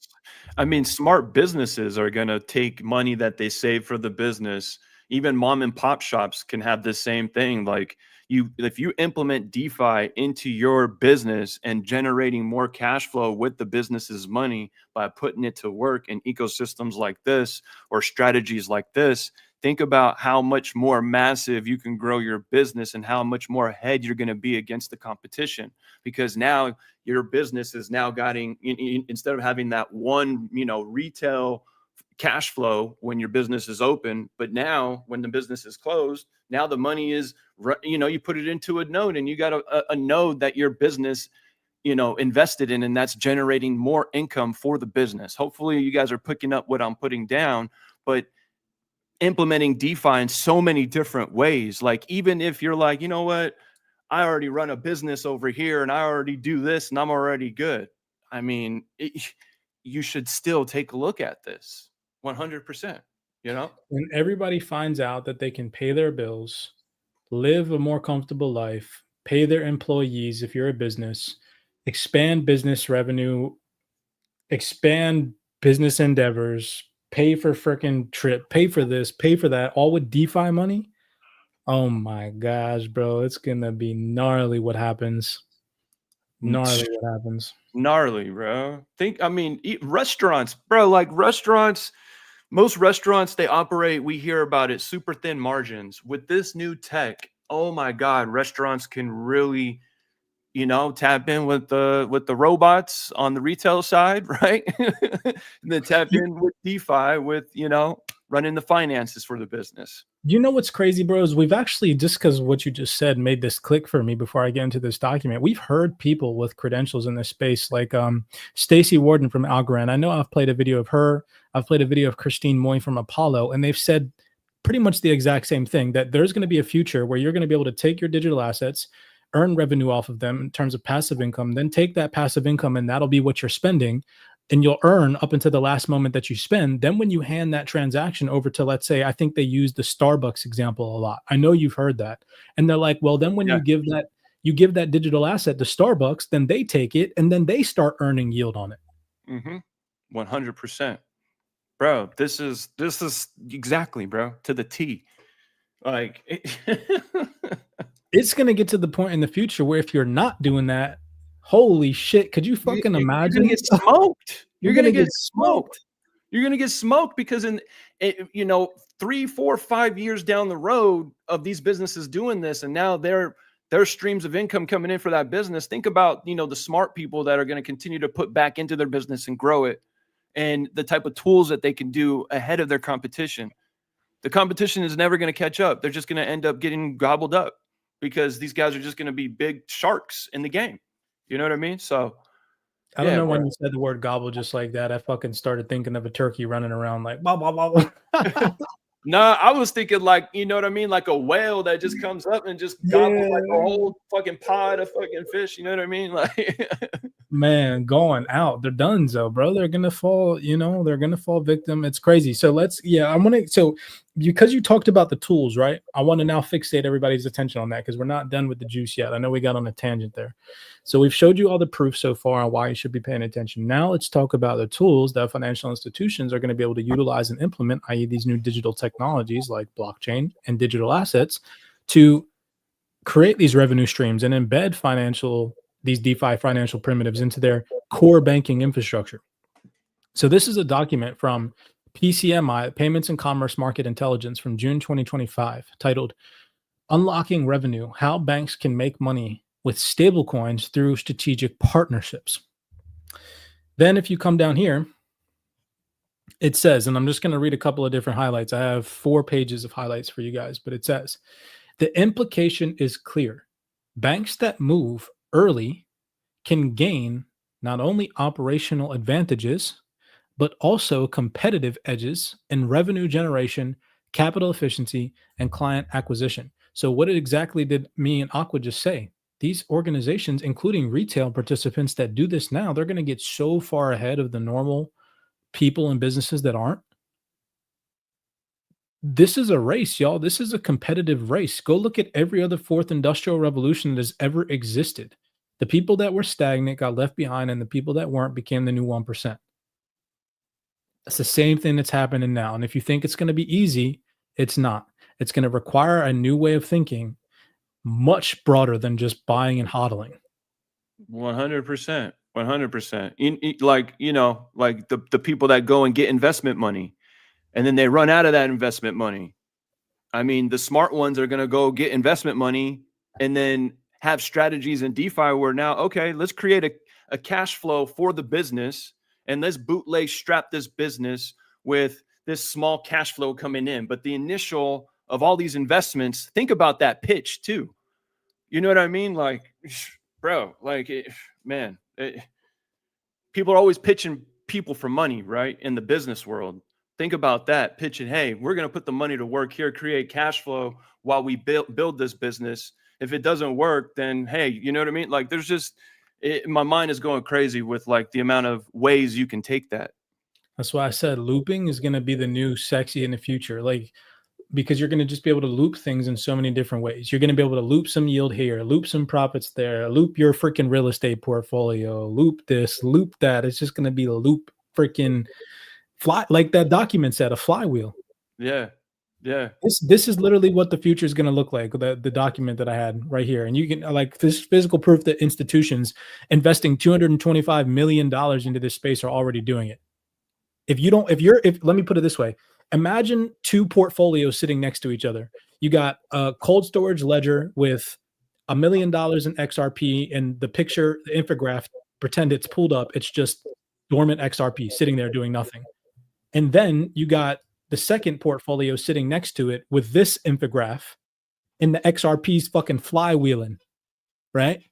I mean, smart businesses are going to take money that they save for the business. Even mom and pop shops can have the same thing. Like if you implement DeFi into your business and generating more cash flow with the business's money by putting it to work in ecosystems like this or strategies like this, think about how much more massive you can grow your business and how much more ahead you're going to be against the competition, because now your business is now getting, instead of having that one, retail cash flow when your business is open, but now when the business is closed, now the money is, you put it into a node and you got a node that your business, invested in, and that's generating more income for the business. Hopefully you guys are picking up what I'm putting down, but implementing DeFi in so many different ways. Like, even if you're like, you know what, I already run a business over here and I already do this and I'm already good. I mean, you should still take a look at this 100%, When everybody finds out that they can pay their bills, live a more comfortable life, pay their employees if you're a business, expand business revenue, expand business endeavors, pay for freaking trip, pay for this, pay for that, all with DeFi money. Oh my gosh, bro. It's gonna be gnarly what happens. Gnarly what happens. Gnarly, bro. Restaurants, bro, like restaurants, most restaurants, they operate, we hear about it, super thin margins. With this new tech, oh my God, restaurants can really, tap in with the robots on the retail side, right? And then tap in with DeFi with, running the finances for the business. You know what's crazy, bro, is we've actually, just because what you just said made this click for me before I get into this document. We've heard people with credentials in this space, like Stacey Warden from Algorand. I know I've played a video of her. I've played a video of Christine Moy from Apollo, and they've said pretty much the exact same thing, that there's going to be a future where you're going to be able to take your digital assets, earn revenue off of them in terms of passive income, then take that passive income and that'll be what you're spending, and you'll earn up until the last moment that you spend. Then when you hand that transaction over to, let's say, I think they use the Starbucks example a lot. I know you've heard that. And they're like, well, then when you give that digital asset to Starbucks, then they take it and then they start earning yield on it. 100%. Bro, this is exactly, bro, to the T. Like it's going to get to the point in the future where if you're not doing that, holy shit, could you fucking imagine? You're going to get smoked. You're going to get smoked. You're going to get smoked because 3, 4, 5 years down the road of these businesses doing this, and now their streams of income coming in for that business. Think about, the smart people that are going to continue to put back into their business and grow it, and the type of tools that they can do ahead of their competition. The competition is never going to catch up. They're just going to end up getting gobbled up because these guys are just going to be big sharks in the game. You know what I mean? So I don't know when you said the word gobble just like that, I fucking started thinking of a turkey running around like blah, blah, blah. No, I was thinking like, you know what I mean? Like a whale that just comes up and just gobbles like a whole fucking pod of fucking fish. You know what I mean? Like man, going out. They're done, though, bro. They're gonna fall, they're gonna fall victim. It's crazy. So because you talked about the tools, right? I want to now fixate everybody's attention on that because we're not done with the juice yet. I know we got on a tangent there. So we've showed you all the proof so far on why you should be paying attention. Now let's talk about the tools that financial institutions are going to be able to utilize and implement, i.e. these new digital technologies like blockchain and digital assets, to create these revenue streams and embed these DeFi financial primitives into their core banking infrastructure. So this is a document from PCMI, Payments and Commerce Market Intelligence, from June 2025, titled Unlocking Revenue, How Banks Can Make Money with Stablecoins Through Strategic Partnerships. Then if you come down here, it says, and I'm just going to read a couple of different highlights. I have 4 pages of highlights for you guys, but it says, the implication is clear. Banks that move early can gain not only operational advantages, but also competitive edges in revenue generation, capital efficiency, and client acquisition. So what exactly did me and Aqua just say? These organizations, including retail participants that do this now, they're going to get so far ahead of the normal people and businesses that aren't. This is a race, y'all. This is a competitive race. Go look at every other fourth industrial revolution that has ever existed. The people that were stagnant got left behind, and the people that weren't became the new 1%. It's the same thing that's happening now. And if you think it's going to be easy, it's not. It's going to require a new way of thinking, much broader than just buying and hodling. 100%. 100%. Like the people that go and get investment money, and then they run out of that investment money. I mean, the smart ones are going to go get investment money and then have strategies in DeFi where now, okay, let's create a cash flow for the business, and let's bootleg strap this business with this small cash flow coming in. But the initial of all these investments, think about that pitch too. You know what I mean? Like, bro, people are always pitching people for money, right? In the business world. Think about that, pitching, hey, we're going to put the money to work here, create cash flow while we build this business. If it doesn't work, then, hey, you know what I mean? Like, there's just, my mind is going crazy with like the amount of ways you can take that. That's why I said looping is going to be the new sexy in the future. Like, because you're going to just be able to loop things in so many different ways. You're going to be able to loop some yield here, loop some profits there, loop your freaking real estate portfolio, loop this, loop that. It's just going to be a loop freaking fly, like that document said, a flywheel. Yeah. Yeah. This is literally what the future is going to look like. The document that I had right here, and you can like this physical proof that institutions investing $225 million into this space are already doing it. If let me put it this way, imagine two portfolios sitting next to each other. You got a cold storage ledger with $1 million in XRP, and the picture, the infograph, pretend it's pulled up. It's just dormant XRP sitting there doing nothing. And then you got the second portfolio sitting next to it with this infograph and the XRP's fucking flywheeling, right?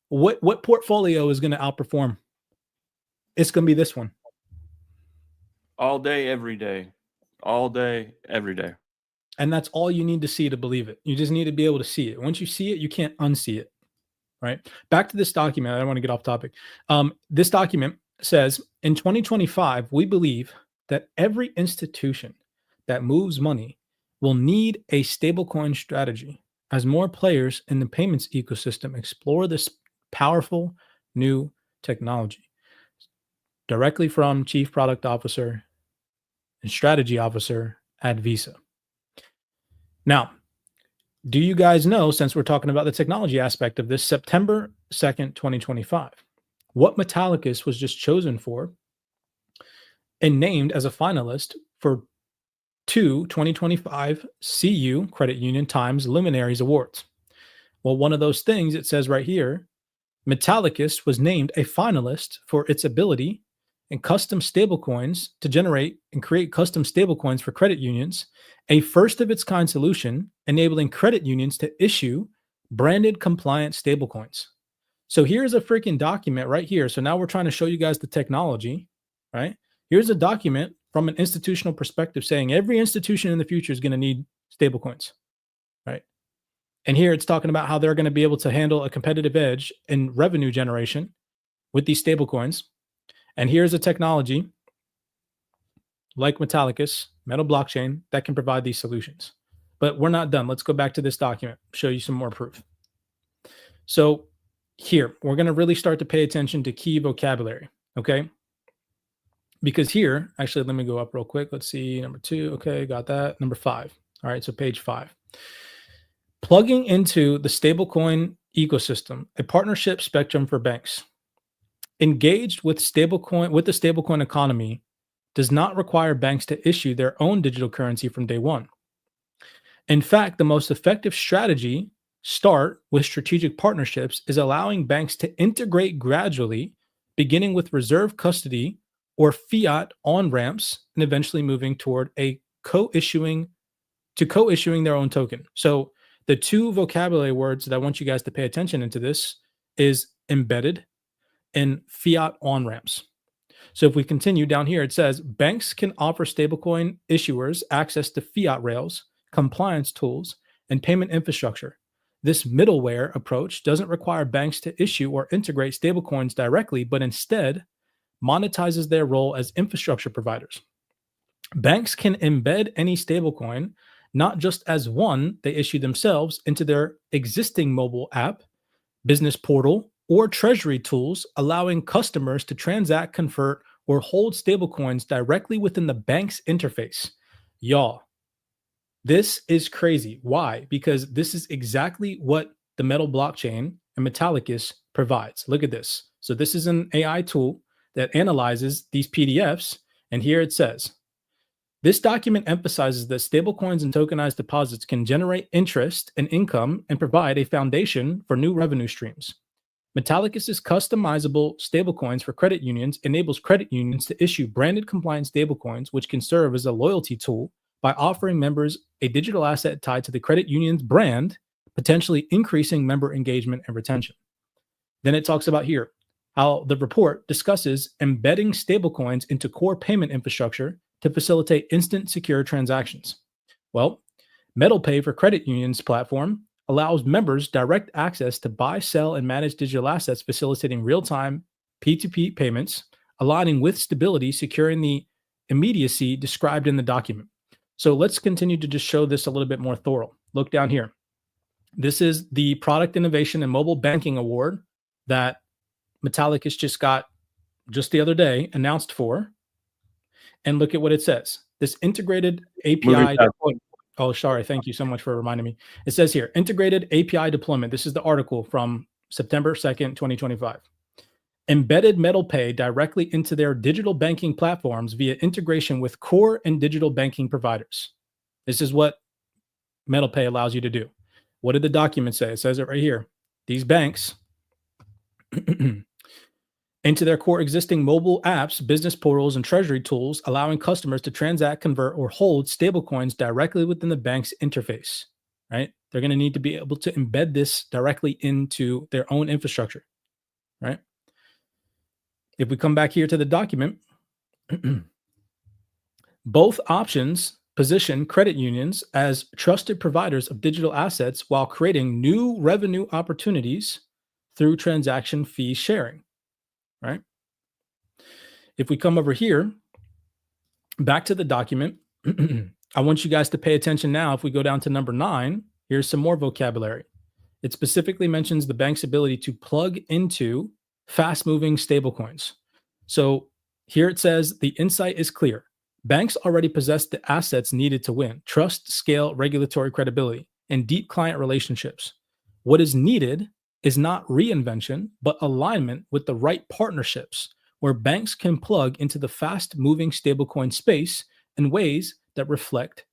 What portfolio is going to outperform? It's going to be this one. All day, every day. All day, every day. And that's all you need to see to believe it. You just need to be able to see it. Once you see it, you can't unsee it, right? Back to this document. I don't want to get off topic. This document says, in 2025, we believe that every institution that moves money will need a stablecoin strategy as more players in the payments ecosystem explore this powerful new technology. Directly from Chief Product Officer and Strategy Officer at Visa. Now, do you guys know, since we're talking about the technology aspect of this, September 2nd, 2025, what Metallicus was just chosen for and named as a finalist for 2 2025 CU Credit Union Times Luminaries Awards? Well, one of those things, it says right here, Metallicus was named a finalist for its ability in custom stablecoins to generate and create custom stablecoins for credit unions, a first of its kind solution enabling credit unions to issue branded compliant stablecoins. So here's a freaking document right here. So now we're trying to show you guys the technology, right? Here's a document from an institutional perspective saying every institution in the future is going to need stablecoins, right? And here it's talking about how they're going to be able to handle a competitive edge in revenue generation with these stablecoins. And here's a technology like Metallicus, Metal Blockchain, that can provide these solutions. But we're not done. Let's go back to this document, show you some more proof. So here, we're going to really start to pay attention to key vocabulary, okay? Because here, actually, let me go up real quick. Let's see, number 2. Okay, got that. Number 5. All right, so page 5. Plugging into the stablecoin ecosystem, a partnership spectrum for banks. Engaged with the stablecoin economy does not require banks to issue their own digital currency from day one. In fact, the most effective strategy start with strategic partnerships is allowing banks to integrate gradually, beginning with reserve custody or fiat on-ramps and eventually moving toward a co-issuing their own token. So the two vocabulary words that I want you guys to pay attention into this is embedded and fiat on-ramps. So if we continue down here, it says banks can offer stablecoin issuers access to fiat rails, compliance tools, and payment infrastructure. This middleware approach doesn't require banks to issue or integrate stablecoins directly, but instead monetizes their role as infrastructure providers. Banks can embed any stablecoin, not just as one they issue themselves, into their existing mobile app, business portal, or treasury tools, allowing customers to transact, convert, or hold stablecoins directly within the bank's interface. Y'all, this is crazy. Why? Because this is exactly what the Metal blockchain and Metallicus provides. Look at this. So this is an AI tool that analyzes these PDFs, and here it says, this document emphasizes that stablecoins and tokenized deposits can generate interest and income and provide a foundation for new revenue streams. Metallicus's customizable stablecoins for credit unions enables credit unions to issue branded compliant stablecoins, which can serve as a loyalty tool by offering members a digital asset tied to the credit union's brand, potentially increasing member engagement and retention. Then it talks about here how the report discusses embedding stablecoins into core payment infrastructure to facilitate instant secure transactions. Well, MetalPay for credit unions platform allows members direct access to buy, sell, and manage digital assets, facilitating real-time P2P payments, aligning with stability, securing the immediacy described in the document. So let's continue to just show this a little bit more thorough. Look down here. This is the Product Innovation and Mobile Banking Award that Metallicus just got just the other day announced for. And look at what it says. This integrated API. Oh, sorry. Thank you so much for reminding me. It says here, integrated API deployment. This is the article from September 2nd, 2025. Embedded MetalPay directly into their digital banking platforms via integration with core and digital banking providers. This is what MetalPay allows you to do. What did the document say? It says it right here. These banks into their core existing mobile apps, business portals, and treasury tools, allowing customers to transact, convert, or hold stablecoins directly within the bank's interface, right? They're going to need to be able to embed this directly into their own infrastructure, right? If we come back here to the document, both options position credit unions as trusted providers of digital assets while creating new revenue opportunities through transaction fee sharing, right? If we come over here, back to the document, I want you guys to pay attention now. If we go down to number 9, here's some more vocabulary. It specifically mentions the bank's ability to plug into fast-moving stablecoins. So here it says the insight is clear. Banks already possess the assets needed to win: trust, scale, regulatory credibility, and deep client relationships. What is needed is not reinvention, but alignment with the right partnerships where banks can plug into the fast-moving stablecoin space in ways that reflect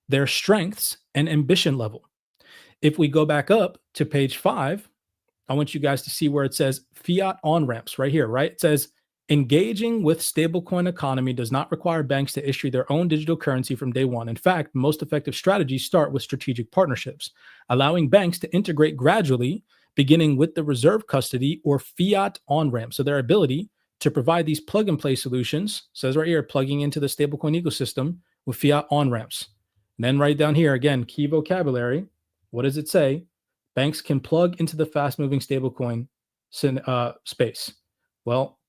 their strengths and ambition level. If we go back up to page 5, I want you guys to see where it says fiat on-ramps right here, right? It says engaging with stablecoin economy does not require banks to issue their own digital currency from day one. In fact, most effective strategies start with strategic partnerships, allowing banks to integrate gradually, beginning with the reserve custody or fiat on-ramp. So their ability to provide these plug-and-play solutions, says right here, plugging into the stablecoin ecosystem with fiat on-ramps. And then right down here, again, key vocabulary. What does it say? Banks can plug into the fast-moving stablecoin space. Well,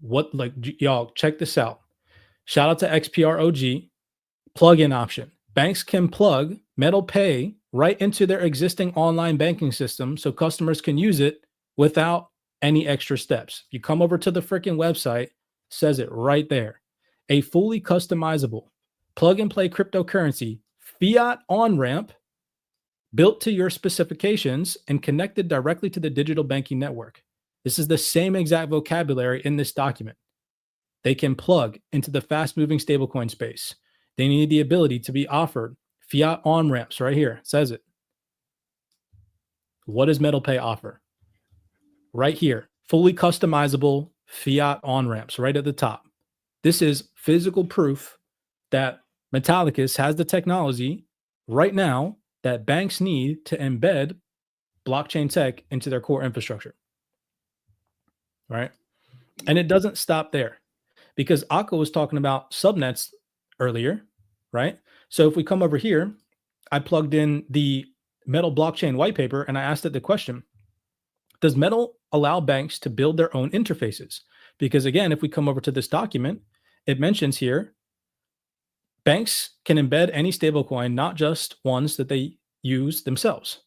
y'all, check this out. Shout out to XPROG, plug-in option. Banks can plug MetalPay right into their existing online banking system so customers can use it without any extra steps. If you come over to the freaking website, says it right there. A fully customizable plug-and-play cryptocurrency fiat on-ramp built to your specifications and connected directly to the digital banking network. This is the same exact vocabulary in this document. They can plug into the fast-moving stablecoin space. They need the ability to be offered fiat on-ramps right here. It says it. What does MetalPay offer? Right here, fully customizable fiat on-ramps right at the top. This is physical proof that Metallicus has the technology right now that banks need to embed blockchain tech into their core infrastructure. Right? And it doesn't stop there, because Akko was talking about subnets earlier, right? So if we come over here, I plugged in the Metal blockchain white paper and I asked it the question, does Metal allow banks to build their own interfaces? Because again, if we come over to this document, it mentions here, banks can embed any stablecoin, not just ones that they use themselves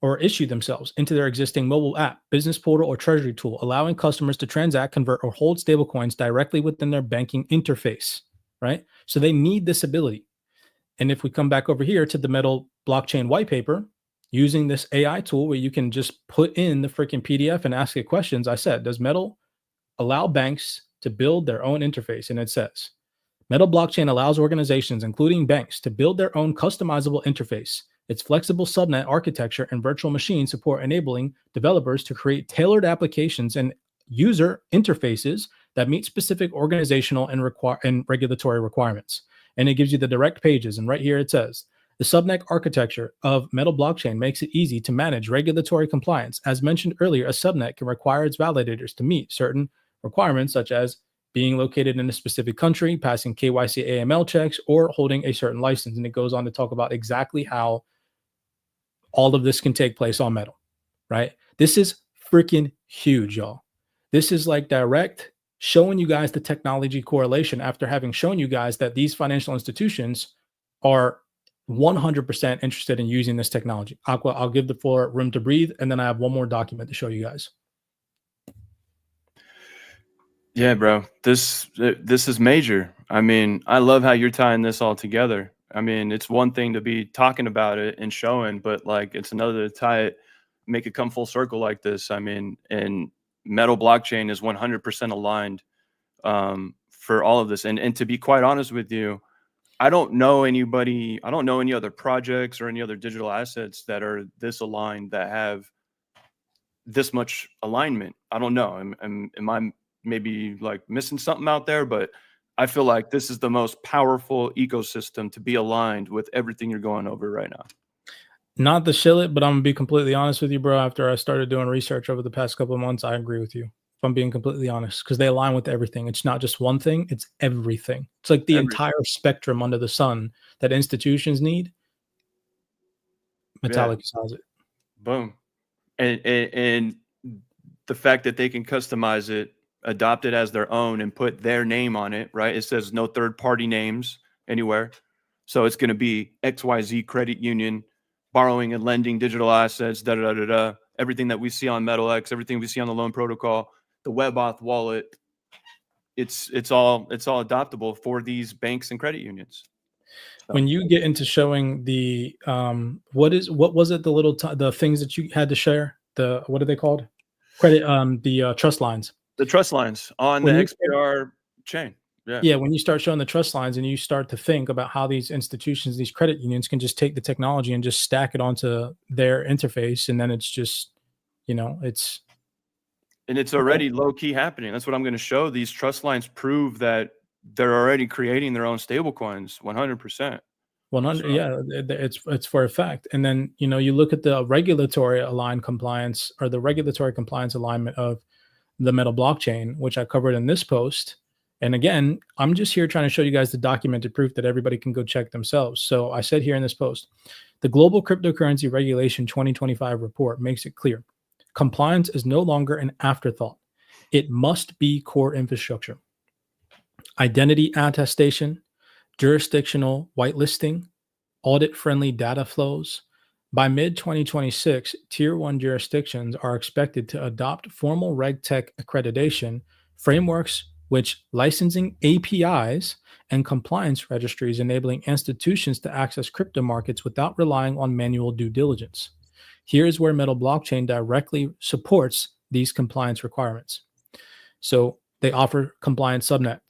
or issue themselves, into their existing mobile app, business portal, or treasury tool, allowing customers to transact, convert, or hold stablecoins directly within their banking interface, right? So they need this ability. And if we come back over here to the Metal blockchain white paper, using this AI tool where you can just put in the freaking PDF and ask it questions, I said, does Metal allow banks to build their own interface? And it says, Metal blockchain allows organizations, including banks, to build their own customizable interface. Its flexible subnet architecture and virtual machine support enabling developers to create tailored applications and user interfaces that meet specific organizational and regulatory requirements. And it gives you the direct pages. And right here it says, the subnet architecture of Metal blockchain makes it easy to manage regulatory compliance. As mentioned earlier, a subnet can require its validators to meet certain requirements, such as being located in a specific country, passing KYC AML checks, or holding a certain license. And it goes on to talk about exactly how all of this can take place on Metal, right? This is freaking huge, y'all. This is like direct showing you guys the technology correlation after having shown you guys that these financial institutions are 100% interested in using this technology. Aqua, I'll give the floor room to breathe, and then I have one more document to show you guys. Yeah, bro. This is major. I mean, I love how you're tying this all together. I mean, it's one thing to be talking about it and showing, but like it's another to tie it, make it come full circle like this. I mean, and Metal blockchain is 100% aligned for all of this. And to be quite honest with you, I don't know any other projects or any other digital assets that are this aligned, that have this much alignment. I don't know. Am I maybe like missing something out there? But I feel like this is the most powerful ecosystem to be aligned with everything you're going over right now. Not to shill it, but I'm gonna be completely honest with you, bro. After I started doing research over the past couple of months, I agree with you. If I'm being completely honest, because they align with everything. It's not just one thing; it's everything. It's like the entire spectrum under the sun that institutions need. Metallic has it. Boom, and the fact that they can customize it, adopt it as their own, and put their name on it. Right? It says no third-party names anywhere, so it's going to be XYZ Credit Union. Borrowing and lending digital assets, everything that we see on MetalX, everything we see on the loan protocol, the WebAuth wallet, it's all adoptable for these banks and credit unions. So. When you get into showing the what was it, the things that you had to share, what are they called? Credit the trust lines. The trust lines on the XPR chain. Yeah, when you start showing the trust lines and you start to think about how these institutions, these credit unions can just take the technology and just stack it onto their interface, and then it's just, it's already low key happening. That's what I'm going to show. These trust lines prove that they're already creating their own stable coins 100%. 100, yeah, it's for a fact. And then, you look at the regulatory aligned compliance, or the regulatory compliance alignment of the Metal blockchain, which I covered in this post. And again, I'm just here trying to show you guys the documented proof that everybody can go check themselves. So I said here in this post, the Global Cryptocurrency Regulation 2025 report makes it clear. Compliance is no longer an afterthought. It must be core infrastructure. Identity attestation, jurisdictional whitelisting, audit-friendly data flows. By mid-2026, Tier 1 jurisdictions are expected to adopt formal RegTech accreditation frameworks, which licensing APIs and compliance registries, enabling institutions to access crypto markets without relying on manual due diligence. Here's where Metal blockchain directly supports these compliance requirements. So they offer compliant subnet.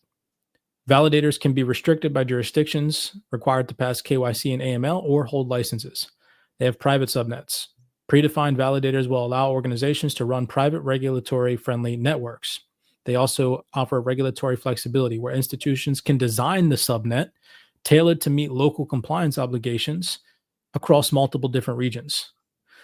Validators can be restricted by jurisdictions required to pass KYC and AML or hold licenses. They have private subnets. Predefined validators will allow organizations to run private regulatory-friendly networks. They also offer regulatory flexibility where institutions can design the subnet tailored to meet local compliance obligations across multiple different regions.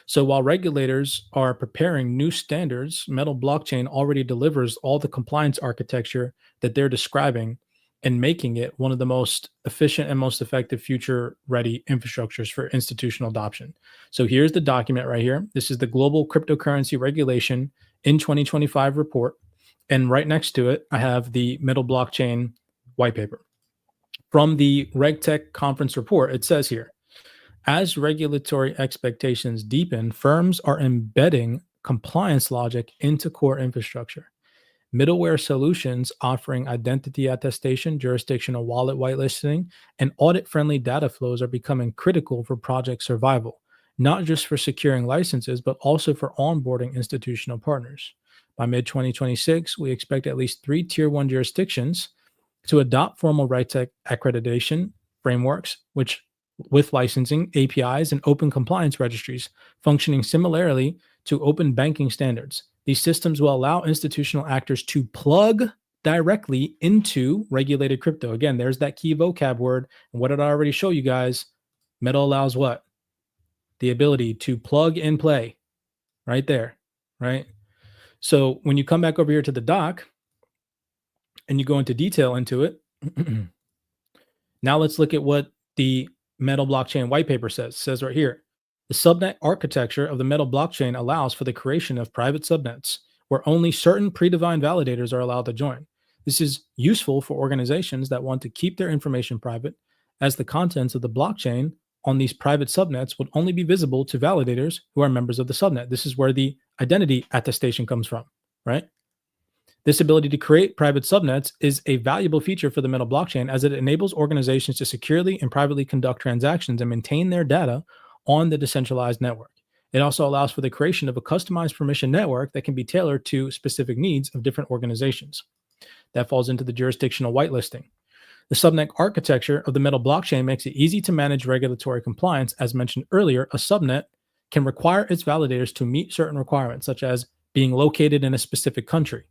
So while regulators are preparing new standards, Metal blockchain already delivers all the compliance architecture that they're describing and making it one of the most efficient and most effective future-ready infrastructures for institutional adoption. So here's the document right here. This is the Global Cryptocurrency Regulation in 2025 report. And right next to it, I have the Metal blockchain white paper. From the RegTech conference report, it says here, as regulatory expectations deepen, firms are embedding compliance logic into core infrastructure. Middleware solutions offering identity attestation, jurisdictional wallet whitelisting, and audit-friendly data flows are becoming critical for project survival, not just for securing licenses, but also for onboarding institutional partners. By mid-2026, we expect at least 3 Tier 1 jurisdictions to adopt formal RegTech accreditation frameworks, which with licensing, APIs, and open compliance registries, functioning similarly to open banking standards. These systems will allow institutional actors to plug directly into regulated crypto. Again, there's that key vocab word. And what did I already show you guys? Metal allows what? The ability to plug and play right there, right? So when you come back over here to the doc and you go into detail into it, now let's look at what the Metal blockchain white paper says. It says right here, the subnet architecture of the Metal blockchain allows for the creation of private subnets where only certain predefined validators are allowed to join. This is useful for organizations that want to keep their information private as the contents of the blockchain on these private subnets would only be visible to validators who are members of the subnet. This is where the identity attestation comes from, right? This ability to create private subnets is a valuable feature for the Metal blockchain, as it enables organizations to securely and privately conduct transactions and maintain their data on the decentralized network. It also allows for the creation of a customized permission network that can be tailored to specific needs of different organizations. That falls into the jurisdictional whitelisting. The subnet architecture of the Metal blockchain makes it easy to manage regulatory compliance. As mentioned earlier, a subnet can require its validators to meet certain requirements, such as being located in a specific country,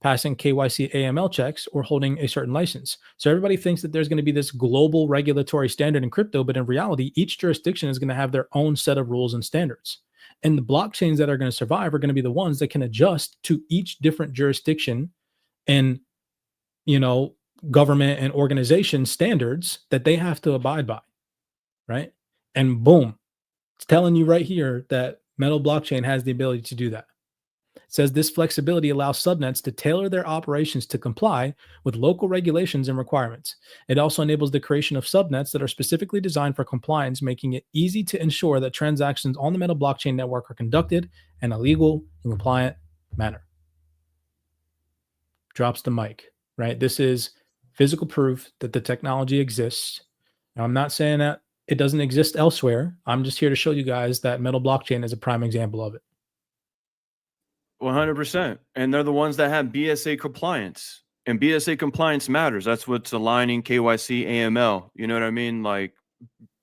passing KYC AML checks, or holding a certain license. So everybody thinks that there's going to be this global regulatory standard in crypto, but in reality, each jurisdiction is going to have their own set of rules and standards. And the blockchains that are going to survive are going to be the ones that can adjust to each different jurisdiction and, government and organization standards that they have to abide by, right? And boom, it's telling you right here that Metal blockchain has the ability to do that. It says this flexibility allows subnets to tailor their operations to comply with local regulations and requirements. It also enables the creation of subnets that are specifically designed for compliance, making it easy to ensure that transactions on the Metal blockchain network are conducted in a legal and compliant manner. Drops the mic, right? This is physical proof that the technology exists. Now, I'm not saying that it doesn't exist elsewhere. I'm just here to show you guys that Metal blockchain is a prime example of it. 100%. And they're the ones that have BSA compliance. And BSA compliance matters. That's what's aligning KYC, AML. You know what I mean? Like,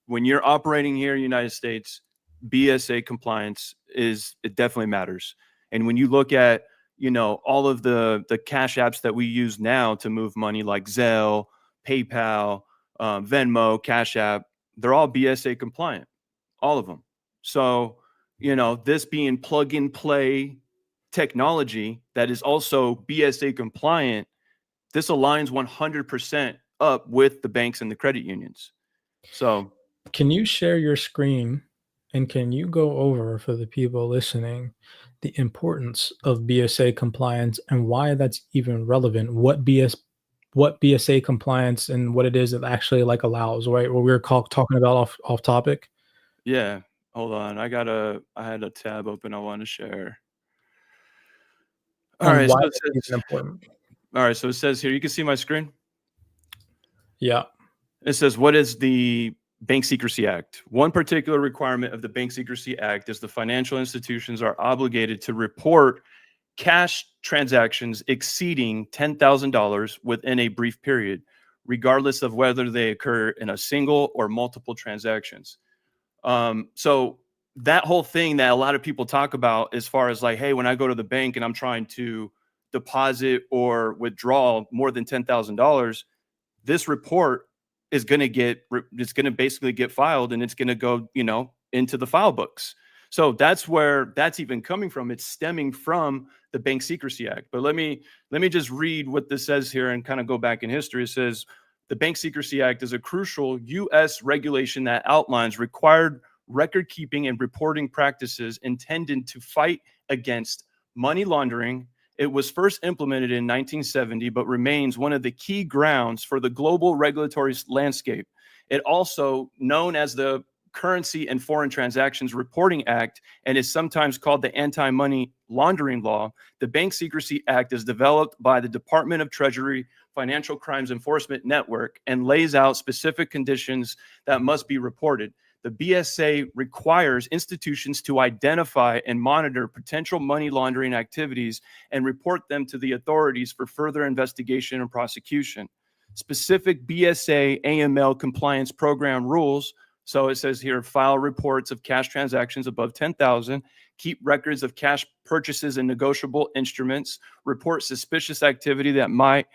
when you're operating here in the United States, BSA compliance it definitely matters. And when you look at, all of the cash apps that we use now to move money, like Zelle, PayPal, Venmo, Cash App, they're all BSA compliant, all of them. So, this being plug and play technology that is also BSA compliant, this aligns 100% up with the banks and the credit unions. So, can you share your screen and can you go over for the people listening the importance of BSA compliance and why that's even relevant? What BSA compliance and what it is that actually allows, right? What we were talking about off topic. Yeah, hold on. I had a tab open I want to share. All right. So it says here, you can see my screen. Yeah. It says, what is the Bank Secrecy Act? One particular requirement of the Bank Secrecy Act is the financial institutions are obligated to report cash transactions exceeding $10,000 within a brief period, regardless of whether they occur in a single or multiple transactions. So that whole thing that a lot of people talk about as far as hey, when I go to the bank and I'm trying to deposit or withdraw more than $10,000, this report is going to basically get filed and it's going to go, into the file books. So that's where that's even coming from. It's stemming from the Bank Secrecy Act. But let me just read what this says here and kind of go back in history. It says the Bank Secrecy Act is a crucial U.S. regulation that outlines required record keeping and reporting practices intended to fight against money laundering. It was first implemented in 1970, but remains one of the key grounds for the global regulatory landscape. It also known as the Currency and Foreign Transactions Reporting Act and is sometimes called the Anti-Money Laundering Law. The Bank Secrecy Act is developed by the Department of Treasury Financial Crimes Enforcement Network and lays out specific conditions that must be reported. The BSA requires institutions to identify and monitor potential money laundering activities and report them to the authorities for further investigation and prosecution. Specific BSA AML compliance program rules. So it says here, file reports of cash transactions above 10,000, keep records of cash purchases and negotiable instruments, report suspicious activity that might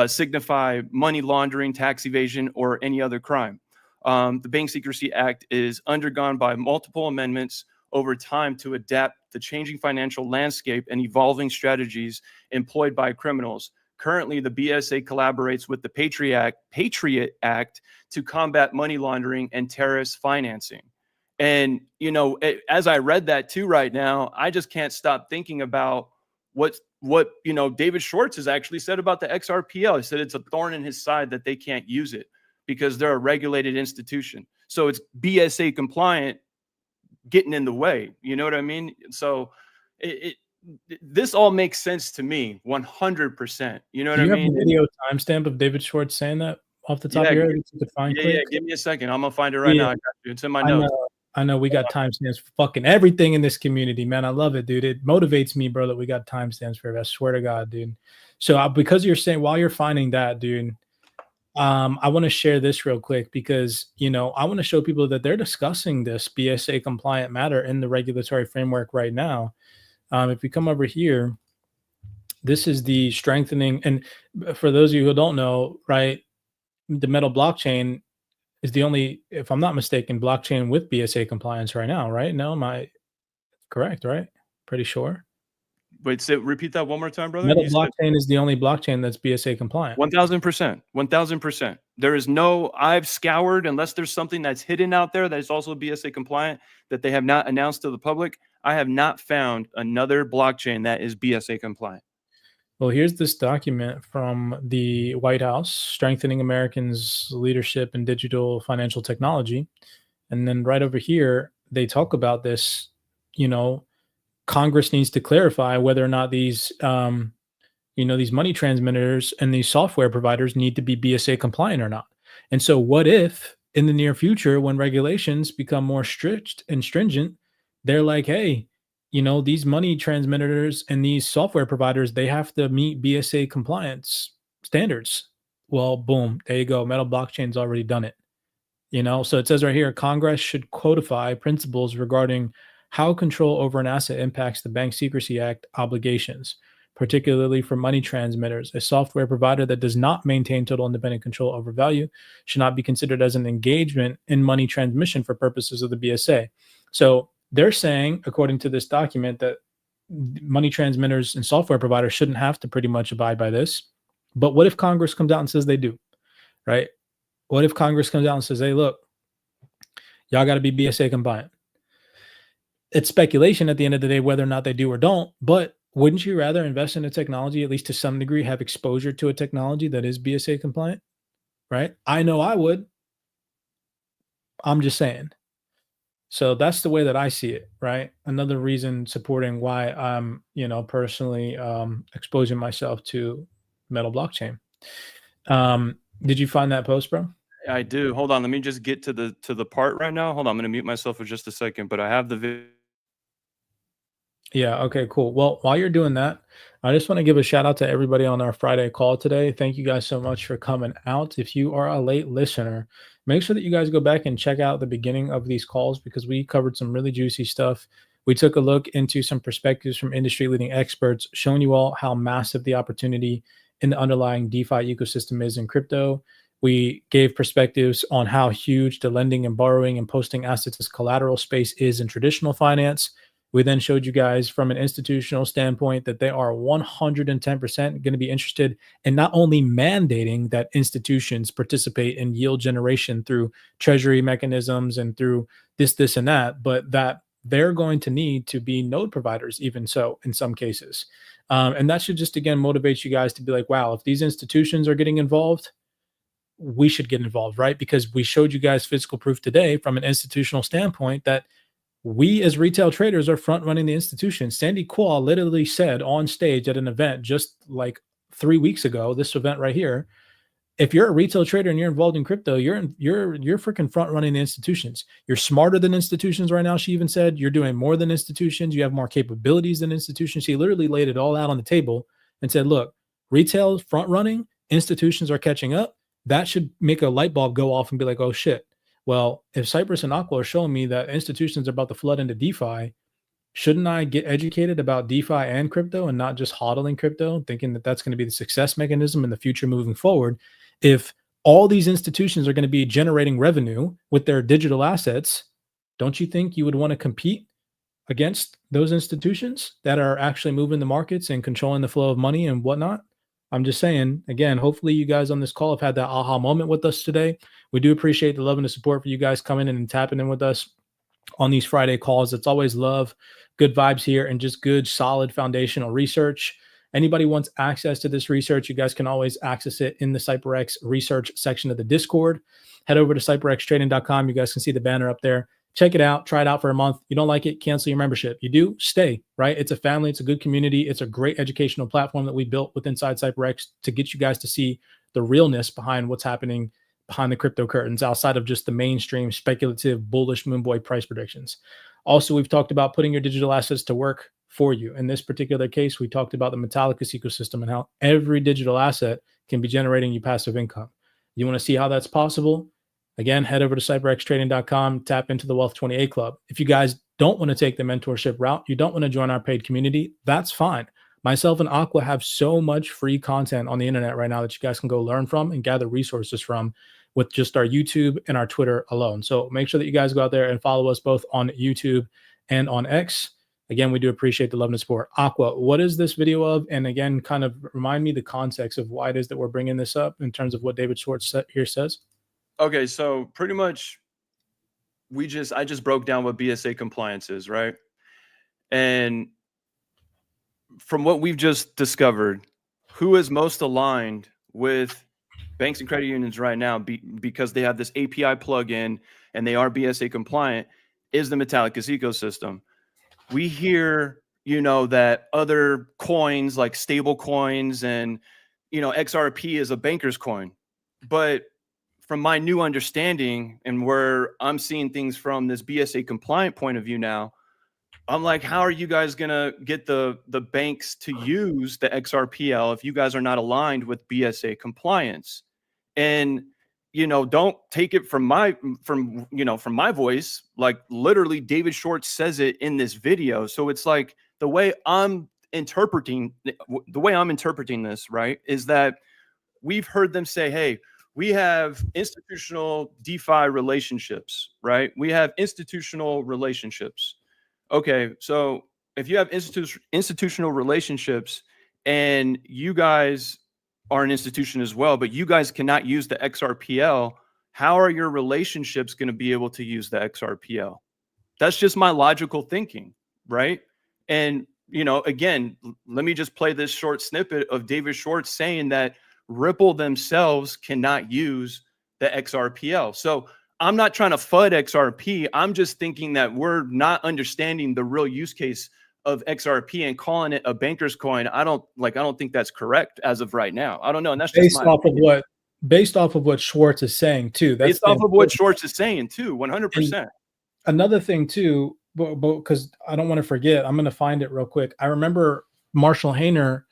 signify money laundering, tax evasion, or any other crime. The Bank Secrecy Act is undergone by multiple amendments over time to adapt the changing financial landscape and evolving strategies employed by criminals. Currently, the BSA collaborates with the Patriot Act to combat money laundering and terrorist financing. And, as I read that too right now, I just can't stop thinking about what David Schwartz has actually said about the XRPL. He said it's a thorn in his side that they can't use it. because they're a regulated institution. So it's BSA compliant getting in the way. You know what I mean? So this all makes sense to me 100%. You know what I mean? Do you have a video timestamp of David Schwartz saying that off the top of your head? You could find quick? Give me a second. I'm gonna find it right now. I got you. It's in my notes. I know we got timestamps for fucking everything in this community, man. I love it, dude. It motivates me, bro, that we got timestamps for it. I swear to God, dude. So because you're saying while you're finding that, dude, I want to share this real quick because, you know, I want to show people that they're discussing this BSA compliant matter in the regulatory framework right now. If we come over here, this is the strengthening. And for those of you who don't know, right, the Metal blockchain is the only, if I'm not mistaken, blockchain with BSA compliance right now, right? No, am I correct, right? Pretty sure. Wait, repeat that one more time, brother. Metal blockchain is the only blockchain that's BSA compliant. 1000%. 1000%. There is no, I've scoured, unless there's something that's hidden out there that is also BSA compliant that they have not announced to the public. I have not found another blockchain that is BSA compliant. Well, here's this document from the White House, Strengthening Americans' Leadership in Digital Financial Technology. And then right over here, they talk about this, you know, Congress needs to clarify whether or not these, these money transmitters and these software providers need to be BSA compliant or not. And so what if in the near future, when regulations become more strict and stringent, they're like, hey, you know, these money transmitters and these software providers, they have to meet BSA compliance standards. Well, boom, there you go. Metal blockchain's already done it. You know, so it says right here, Congress should codify principles regarding how control over an asset impacts the Bank Secrecy Act obligations, particularly for money transmitters. A software provider that does not maintain total independent control over value should not be considered as an engagement in money transmission for purposes of the BSA. So they're saying, according to this document, that money transmitters and software providers shouldn't have to pretty much abide by this. But what if Congress comes out and says they do, right? What if Congress comes out and says, hey, look, y'all got to be BSA compliant? It's speculation at the end of the day whether or not they do or don't, but wouldn't you rather invest in a technology, at least to some degree, have exposure to a technology that is BSA compliant, right? I know I would. I'm just saying. So that's the way that I see it, right? Another reason supporting why I'm, you know, personally exposing myself to Metal blockchain. Did you find that post, bro? I do. Hold on. Let me just get to the part right now. Hold on. I'm going to mute myself for just a second, but I have the video. Yeah. Okay, cool. Well, while you're doing that, I just want to give a shout out to everybody on our Friday call today. Thank you guys so much for coming out. If you are a late listener, make sure that you guys go back and check out the beginning of these calls because we covered some really juicy stuff. We took a look into some perspectives from industry leading experts, showing you all how massive the opportunity in the underlying DeFi ecosystem is in crypto. We gave perspectives on how huge the lending and borrowing and posting assets as collateral space is in traditional finance. We then showed you guys from an institutional standpoint that they are 110% going to be interested in not only mandating that institutions participate in yield generation through treasury mechanisms and through this, and that, but that they're going to need to be node providers, even so, in some cases. And that should just, again, motivate you guys to be like, wow, if these institutions are getting involved, we should get involved, right? Because we showed you guys physical proof today from an institutional standpoint that we as retail traders are front running the institution. Sandy Qual literally said on stage at an event just like 3 weeks ago, this event right here, if you're a retail trader and you're involved in crypto, you're freaking front running the institutions. You're smarter than institutions right now. She even said you're doing more than institutions. You have more capabilities than institutions. She literally laid it all out on the table and said, look, retail front running, institutions are catching up. That should make a light bulb go off and be like, oh shit. Well, if Cypress and Aqua are showing me that institutions are about to flood into DeFi, shouldn't I get educated about DeFi and crypto and not just hodling crypto, thinking that that's going to be the success mechanism in the future moving forward? If all these institutions are going to be generating revenue with their digital assets, don't you think you would want to compete against those institutions that are actually moving the markets and controlling the flow of money and whatnot? I'm just saying, again, hopefully you guys on this call have had that aha moment with us today. We do appreciate the love and the support for you guys coming in and tapping in with us on these Friday calls. It's always love, good vibes here, and just good, solid foundational research. Anybody wants access to this research, you guys can always access it in the CyberX research section of the Discord. Head over to cyberxtrading.com. You guys can see the banner up there. Check it out. Try it out for a month. You don't like it, cancel your membership. You do, stay, right? It's a family. It's a good community. It's a great educational platform that we built with inside CyberX to get you guys to see the realness behind what's happening behind the crypto curtains outside of just the mainstream speculative bullish moonboy price predictions. Also, we've talked about putting your digital assets to work for you. In this particular case, we talked about the Metallicus ecosystem and how every digital asset can be generating you passive income. You want to see how that's possible? Again, head over to cyberxtrading.com, tap into the Wealth 28 Club. If you guys don't want to take the mentorship route, you don't want to join our paid community, that's fine. Myself and Aqua have so much free content on the internet right now that you guys can go learn from and gather resources from with just our YouTube and our Twitter alone. So make sure that you guys go out there and follow us both on YouTube and on X. Again, we do appreciate the love and support. Aqua, what is this video of? And again, kind of remind me the context of why it is that we're bringing this up in terms of what David Schwartz here says. Okay, so pretty much I just broke down what BSA compliance is, right? And from what we've just discovered, who is most aligned with banks and credit unions right now because they have this API plugin and they are BSA compliant is the Metallicus ecosystem. We hear, that other coins like stable coins and, XRP is a banker's coin. But from my new understanding and where I'm seeing things from this BSA compliant point of view now, I'm like, how are you guys going to get the banks to use the XRPL if you guys are not aligned with BSA compliance? And, don't take it from my voice, like literally David Schwartz says it in this video. So it's like the way I'm interpreting this, right, is that we've heard them say, hey, we have institutional DeFi relationships, right? We have institutional relationships. Okay, so if you have institutional relationships and you guys are an institution as well, but you guys cannot use the XRPL, how are your relationships going to be able to use the XRPL? That's just my logical thinking, right? And, again, let me just play this short snippet of David Schwartz saying that Ripple themselves cannot use the XRPL. So I'm not trying to FUD XRP. I'm just thinking that we're not understanding the real use case of XRP and calling it a banker's coin. I don't think that's correct as of right now. I don't know. And that's just based off of what Schwartz is saying too. That's based off of what Schwartz is saying too, 100%. Another thing too, because I don't want to forget, I'm going to find it real quick. I remember Marshall Hayner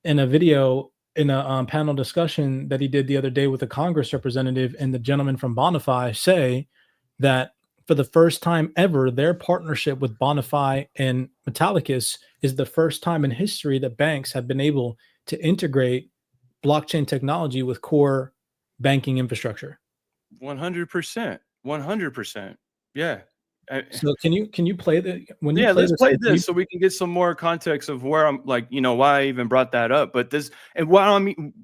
in a video in a panel discussion that he did the other day with a Congress representative and the gentleman from Bonify say that for the first time ever, their partnership with Bonify and Metallicus is the first time in history that banks have been able to integrate blockchain technology with core banking infrastructure. 100%. 100%. Yeah. So can you play the let's play this so we can get some more context of where I'm like, why I even brought that up. But this, and what I mean,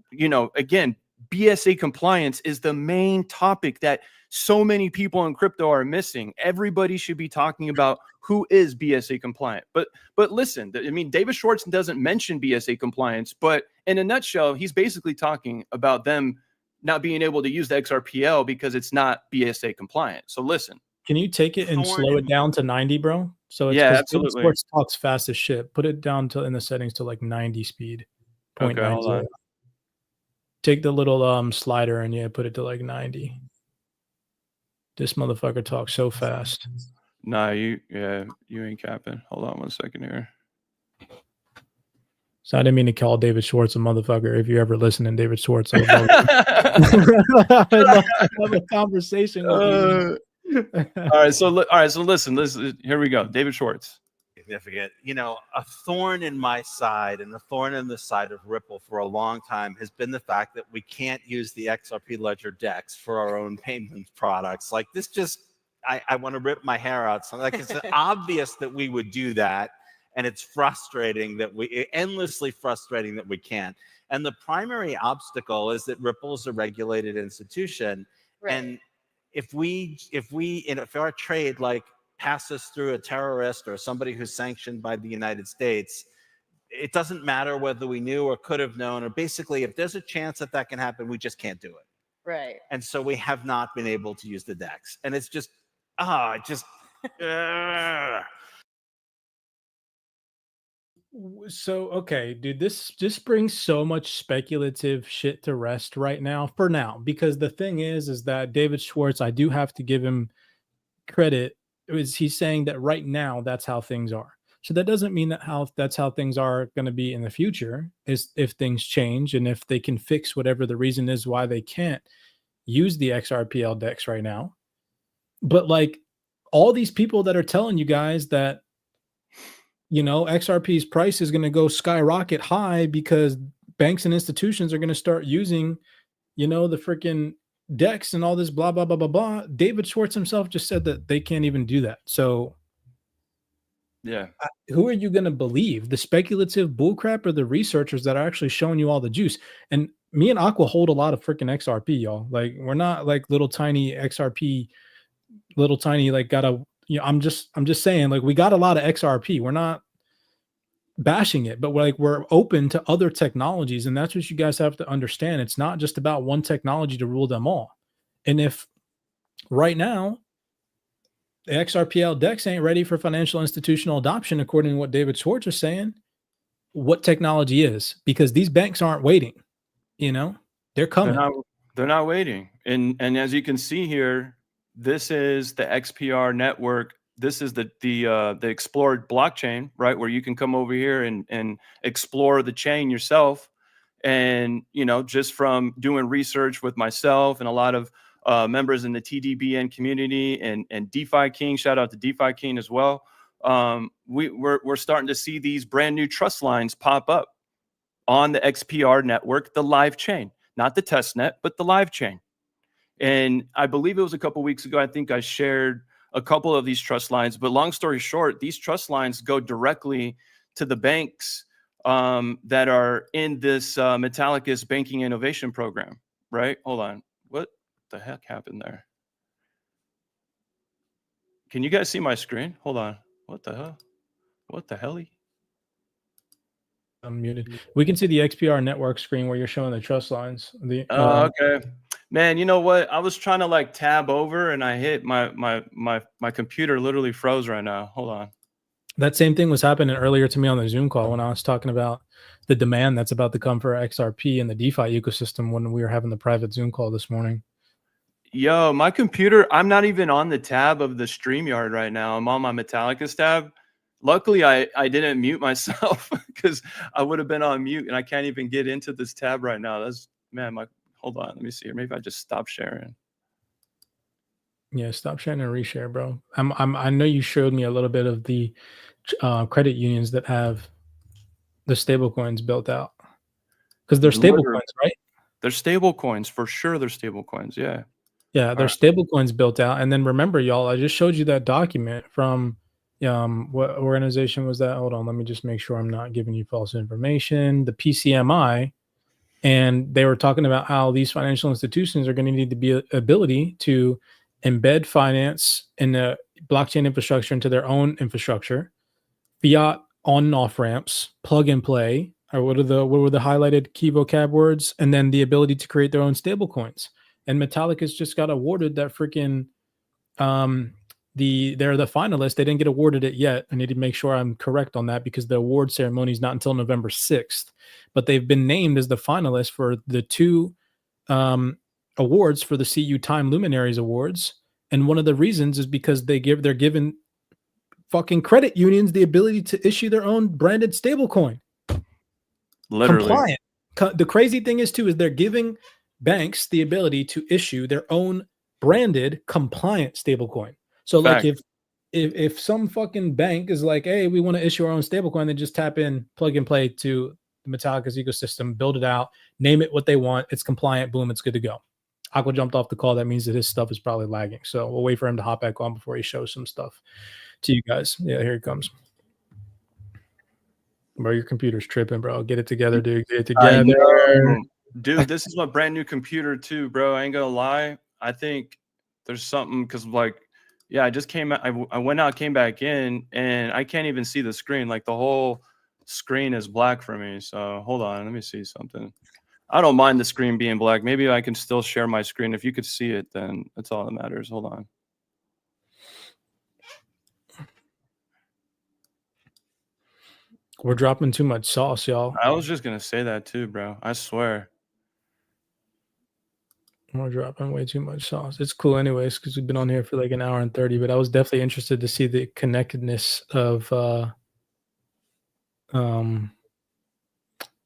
again, BSA compliance is the main topic that so many people in crypto are missing. Everybody should be talking about who is BSA compliant. But listen, I mean, David Schwartz doesn't mention BSA compliance, but in a nutshell, he's basically talking about them not being able to use the XRPL because it's not BSA compliant. So listen. Can you take it and slow it down to 90, bro? So it's absolutely. Schwartz talks fast as shit. Put it down to in the settings to like 90 speed. Okay, hold on. Take the little slider and put it to like 90. This motherfucker talks so fast. Nah, you ain't capping. Hold on one second here. So I didn't mean to call David Schwartz a motherfucker. If you're ever listening, David Schwartz, I'd love a conversation with you. All right, so listen, here we go. David Schwartz. Significant, a thorn in my side and a thorn in the side of Ripple for a long time has been the fact that we can't use the XRP Ledger DEX for our own payment products. Like this, I want to rip my hair out. So like it's obvious that we would do that, and it's frustrating endlessly frustrating that we can't. And the primary obstacle is that Ripple is a regulated institution, right. And if our trade passes through a terrorist or somebody who's sanctioned by the United States, it doesn't matter whether we knew or could have known, or basically, if there's a chance that that can happen, we just can't do it. Right. And so we have not been able to use the DEX. And it's just, ugh. So okay, dude, this just brings so much speculative shit to rest right now for now, because the thing is that David Schwartz, I do have to give him credit, is he's saying that right now that's how things are. So that doesn't mean that that's how things are going to be in the future, is if things change and if they can fix whatever the reason is why they can't use the XRPL DEX right now. But like all these people that are telling you guys that, you know, XRP's price is going to go skyrocket high because banks and institutions are going to start using, you know, the freaking DEX and all this blah, blah, blah, blah, blah. David Schwartz himself just said that they can't even do that. So yeah, who are you going to believe? The speculative bullcrap or the researchers that are actually showing you all the juice? And me and Aqua hold a lot of freaking XRP, y'all. Like, we're not like little tiny XRP, little tiny, like you know, I'm just saying, like, we got a lot of XRP. We're not bashing it, but we're open to other technologies. And that's what you guys have to understand. It's not just about one technology to rule them all. And if right now the XRPL DEX ain't ready for financial institutional adoption, according to what David Schwartz is saying, what technology is? Because these banks aren't waiting, you know, they're coming. They're not waiting. And as you can see here, this is the XPR network. This is the explored blockchain, right? Where you can come over here and explore the chain yourself. And, you know, just from doing research with myself and a lot of members in the TDBN community and DeFi King, shout out to DeFi King as well. We're starting to see these brand new trust lines pop up on the XPR network, the live chain, not the test net, but the live chain. And I believe it was a couple of weeks ago, I think I shared a couple of these trust lines, but long story short, these trust lines go directly to the banks that are in this Metallicus banking innovation program, right? Hold on. What the heck happened there? Can you guys see my screen? Hold on. What the hell? What the hell? I'm muted. We can see the XPR network screen where you're showing the trust lines. Okay. Man, you know what? I was trying to like tab over and I hit my computer literally froze right now. Hold on. That same thing was happening earlier to me on the Zoom call when I was talking about the demand that's about to come for XRP and the DeFi ecosystem when we were having the private Zoom call this morning. Yo, my computer, I'm not even on the tab of the StreamYard right now. I'm on my Metallicus tab. Luckily, I didn't mute myself because I would have been on mute and I can't even get into this tab right now. That's, man, hold on. Let me see here. Maybe I just stop sharing. Yeah, stop sharing and reshare, bro. I know you showed me a little bit of the credit unions that have the stable coins built out because they're stable coins, right? They're stable coins for sure. They're stable coins. Yeah. Yeah, they're stable coins built out. And then remember, y'all, I just showed you that document from what organization was that? Hold on, let me just make sure I'm not giving you false information. The PCMI. And they were talking about how these financial institutions are going to need to be ability to embed finance in the blockchain infrastructure into their own infrastructure, fiat on and off ramps, plug and play, or what were the highlighted key vocab words, and then the ability to create their own stable coins. And Metallicus just got awarded that freaking they're the finalists. They didn't get awarded it yet. I need to make sure I'm correct on that because the award ceremony is not until November 6th. But they've been named as the finalists for the two awards for the CU Time Luminaries Awards. And one of the reasons is because they're giving fucking credit unions the ability to issue their own branded stablecoin. Literally. Compliant. The crazy thing is too, is they're giving banks the ability to issue their own branded compliant stablecoin. So Fact. like if some fucking bank is like, hey, we want to issue our own stablecoin, they just tap in, plug and play to the Metallicus ecosystem, build it out, name it what they want. It's compliant. Boom. It's good to go. Aqua jumped off the call. That means that his stuff is probably lagging. So we'll wait for him to hop back on before he shows some stuff to you guys. Yeah, here he comes. Bro, your computer's tripping, bro. Get it together, dude. Get it together. Dude, this is my brand new computer too, bro. I ain't gonna lie. I think there's something because like, yeah, I just came out. I went out, came back in, and I can't even see the screen. Like the whole screen is black for me. So hold on, let me see something. I don't mind the screen being black. Maybe I can still share my screen. If you could see it, then that's all that matters. Hold on. We're dropping too much sauce, y'all. I was just gonna say that too, bro. I swear. We're dropping way too much sauce. It's cool anyways, because we've been on here for like an hour and 30, but I was definitely interested to see the connectedness of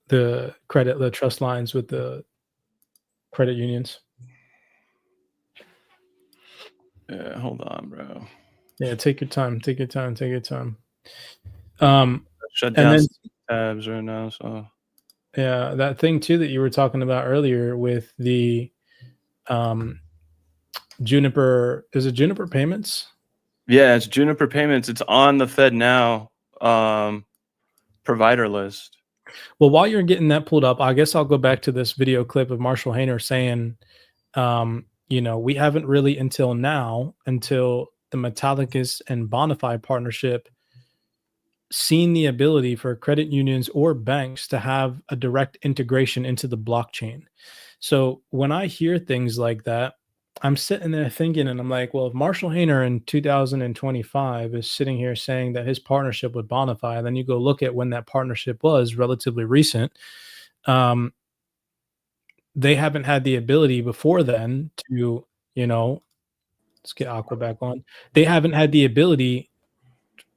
the trust lines with the credit unions. Yeah, hold on, bro. Yeah, take your time. Take your time. Take your time. Shut And down then- some tabs right now. So Yeah, that thing too that you were talking about earlier with the Juniper, is it Juniper Payments? yeah, it's Juniper Payments. It's on the Fed provider list. Well, while you're getting that pulled up, I guess I'll go back to this video clip of Marshall Hayner saying, we haven't really until the Metallicus and Bonify partnership seen the ability for credit unions or banks to have a direct integration into the blockchain. So when I hear things like that, I'm sitting there thinking, and I'm like, well, if Marshall Hayner in 2025 is sitting here saying that his partnership with Bonify, then you go look at when that partnership was relatively recent. They haven't had the ability before then to, let's get Aqua back on. They haven't had the ability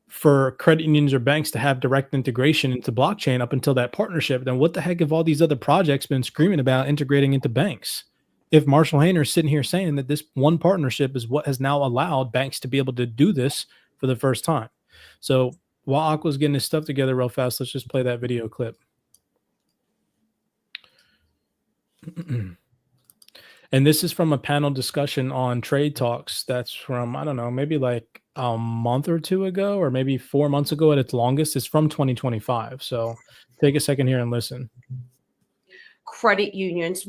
for credit unions or banks to have direct integration into blockchain up until that partnership. Then what the heck have all these other projects been screaming about integrating into banks? If Marshall Hayner is sitting here saying that this one partnership is what has now allowed banks to be able to do this for the first time. So while Aqua's getting his stuff together real fast, let's just play that video clip. And this is from a panel discussion on Trade Talks. That's from, I don't know, maybe like a month or two ago, or maybe 4 months ago at its longest. It's from 2025. So take a second here and listen. Credit unions,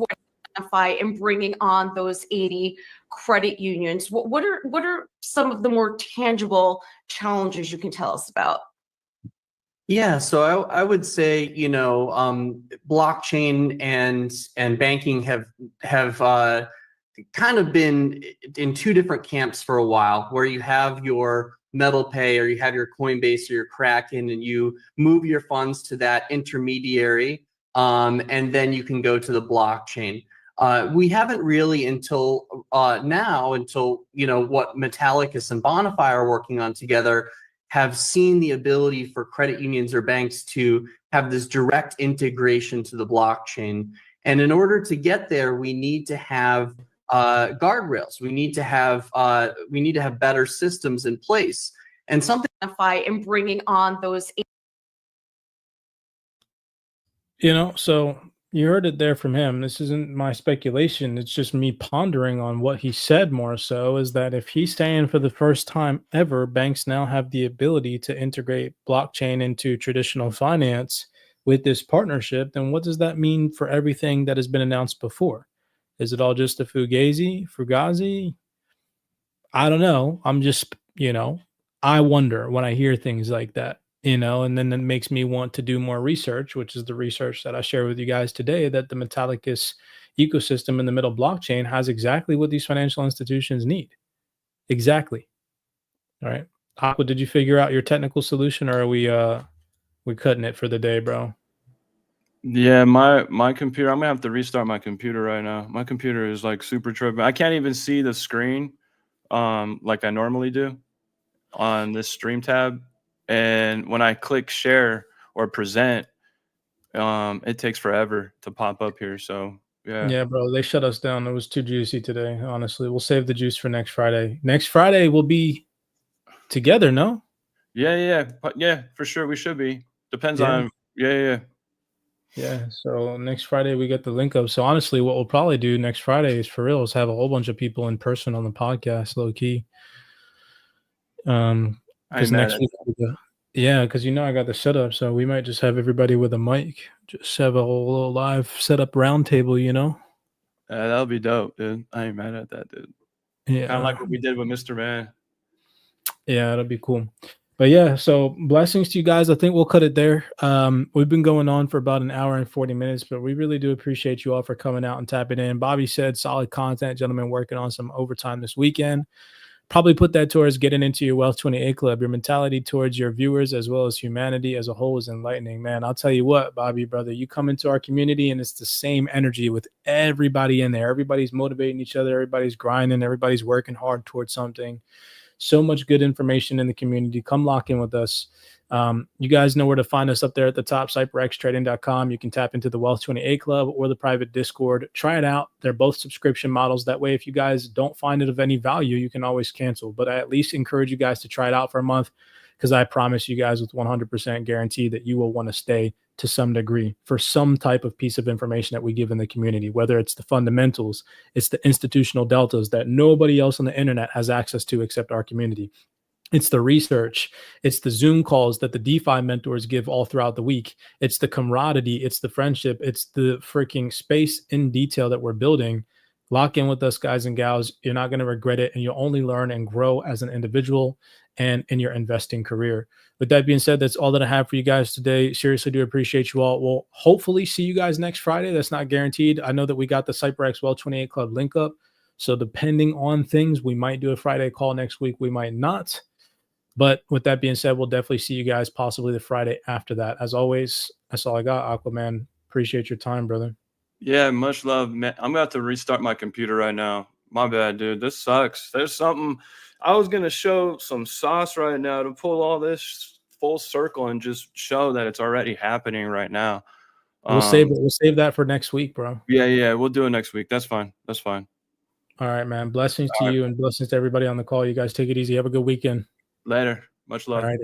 and bringing on those 80 credit unions. What are some of the more tangible challenges you can tell us about? Yeah, so I would say, blockchain and banking have kind of been in two different camps for a while, where you have your metal pay or you have your Coinbase or your Kraken, and you move your funds to that intermediary, and then you can go to the blockchain. We haven't really until what Metallicus and Bonify are working on together have seen the ability for credit unions or banks to have this direct integration to the blockchain. And in order to get there, we need to have guardrails. We need to have better systems in place. And something And bringing on those. So you heard it there from him. This isn't my speculation. It's just me pondering on what he said more so, is that if he's saying for the first time ever, banks now have the ability to integrate blockchain into traditional finance with this partnership, then what does that mean for everything that has been announced before? Is it all just a fugazi? I don't know. I'm just, I wonder when I hear things like that. And then that makes me want to do more research, which is the research that I share with you guys today, that the Metallicus ecosystem in the middle blockchain has exactly what these financial institutions need. Exactly. All right. Aqua, did you figure out your technical solution, or are we cutting it for the day, bro? Yeah, my computer, I'm gonna have to restart my computer right now. My computer is like super tripping. I can't even see the screen like I normally do on this stream tab. And when I click share or present, it takes forever to pop up here. So Yeah, bro, they shut us down. It was too juicy today. Honestly, we'll save the juice for next Friday. Next Friday we'll be together. No? Yeah, for sure we should be. Depends on. Yeah. So next Friday we get the link up. So honestly, what we'll probably do next Friday is for real is have a whole bunch of people in person on the podcast, low key. Because next week, because I got the setup, so we might just have everybody with a mic, just have a whole little live setup roundtable. That'll be dope, dude. I ain't mad at that, dude. Yeah, Kind of like what we did with Mr. Man. Yeah, that'll be cool. But yeah, so blessings to you guys. I think we'll cut it there. We've been going on for about an hour and 40 minutes, but we really do appreciate you all for coming out and tapping in. Bobby said solid content, gentlemen, working on some overtime this weekend. Probably put that towards getting into your Wealth 28 Club. Your mentality towards your viewers as well as humanity as a whole is enlightening, man. I'll tell you what, Bobby, brother, you come into our community and it's the same energy with everybody in there. Everybody's motivating each other. Everybody's grinding. Everybody's working hard towards something. So much good information in the community. Come lock in with us. You guys know where to find us up there at the top, cyberxtrading.com. You can tap into the Wealth 28 Club or the private Discord. Try it out. They're both subscription models. That way, if you guys don't find it of any value, you can always cancel. But I at least encourage you guys to try it out for a month, because I promise you guys with 100% guarantee that you will want to stay to some degree for some type of piece of information that we give in the community, whether it's the fundamentals, it's the institutional deltas that nobody else on the internet has access to except our community. It's the research. It's the Zoom calls that the DeFi mentors give all throughout the week. It's the camaraderie. It's the friendship. It's the freaking space in detail that we're building. Lock in with us, guys and gals. You're not going to regret it, and you'll only learn and grow as an individual and in your investing career. With that being said, that's all that I have for you guys today. Seriously, do appreciate you all. We'll hopefully see you guys next Friday. That's not guaranteed. I know that we got the CyberX Well 28 Club link up. So depending on things, we might do a Friday call next week. We might not. But with that being said, we'll definitely see you guys possibly the Friday after that. As always, that's all I got, Aquaman. Appreciate your time, brother. Yeah, much love, man. I'm about to restart my computer right now. My bad, dude. This sucks. There's something I was gonna show some sauce right now to pull all this full circle and just show that it's already happening right now. We'll save it. We'll save that for next week, bro. Yeah, we'll do it next week. That's fine. That's fine. All right, man. Blessings to you and blessings to everybody on the call. You guys take it easy. Have a good weekend. Later. Much love. All right.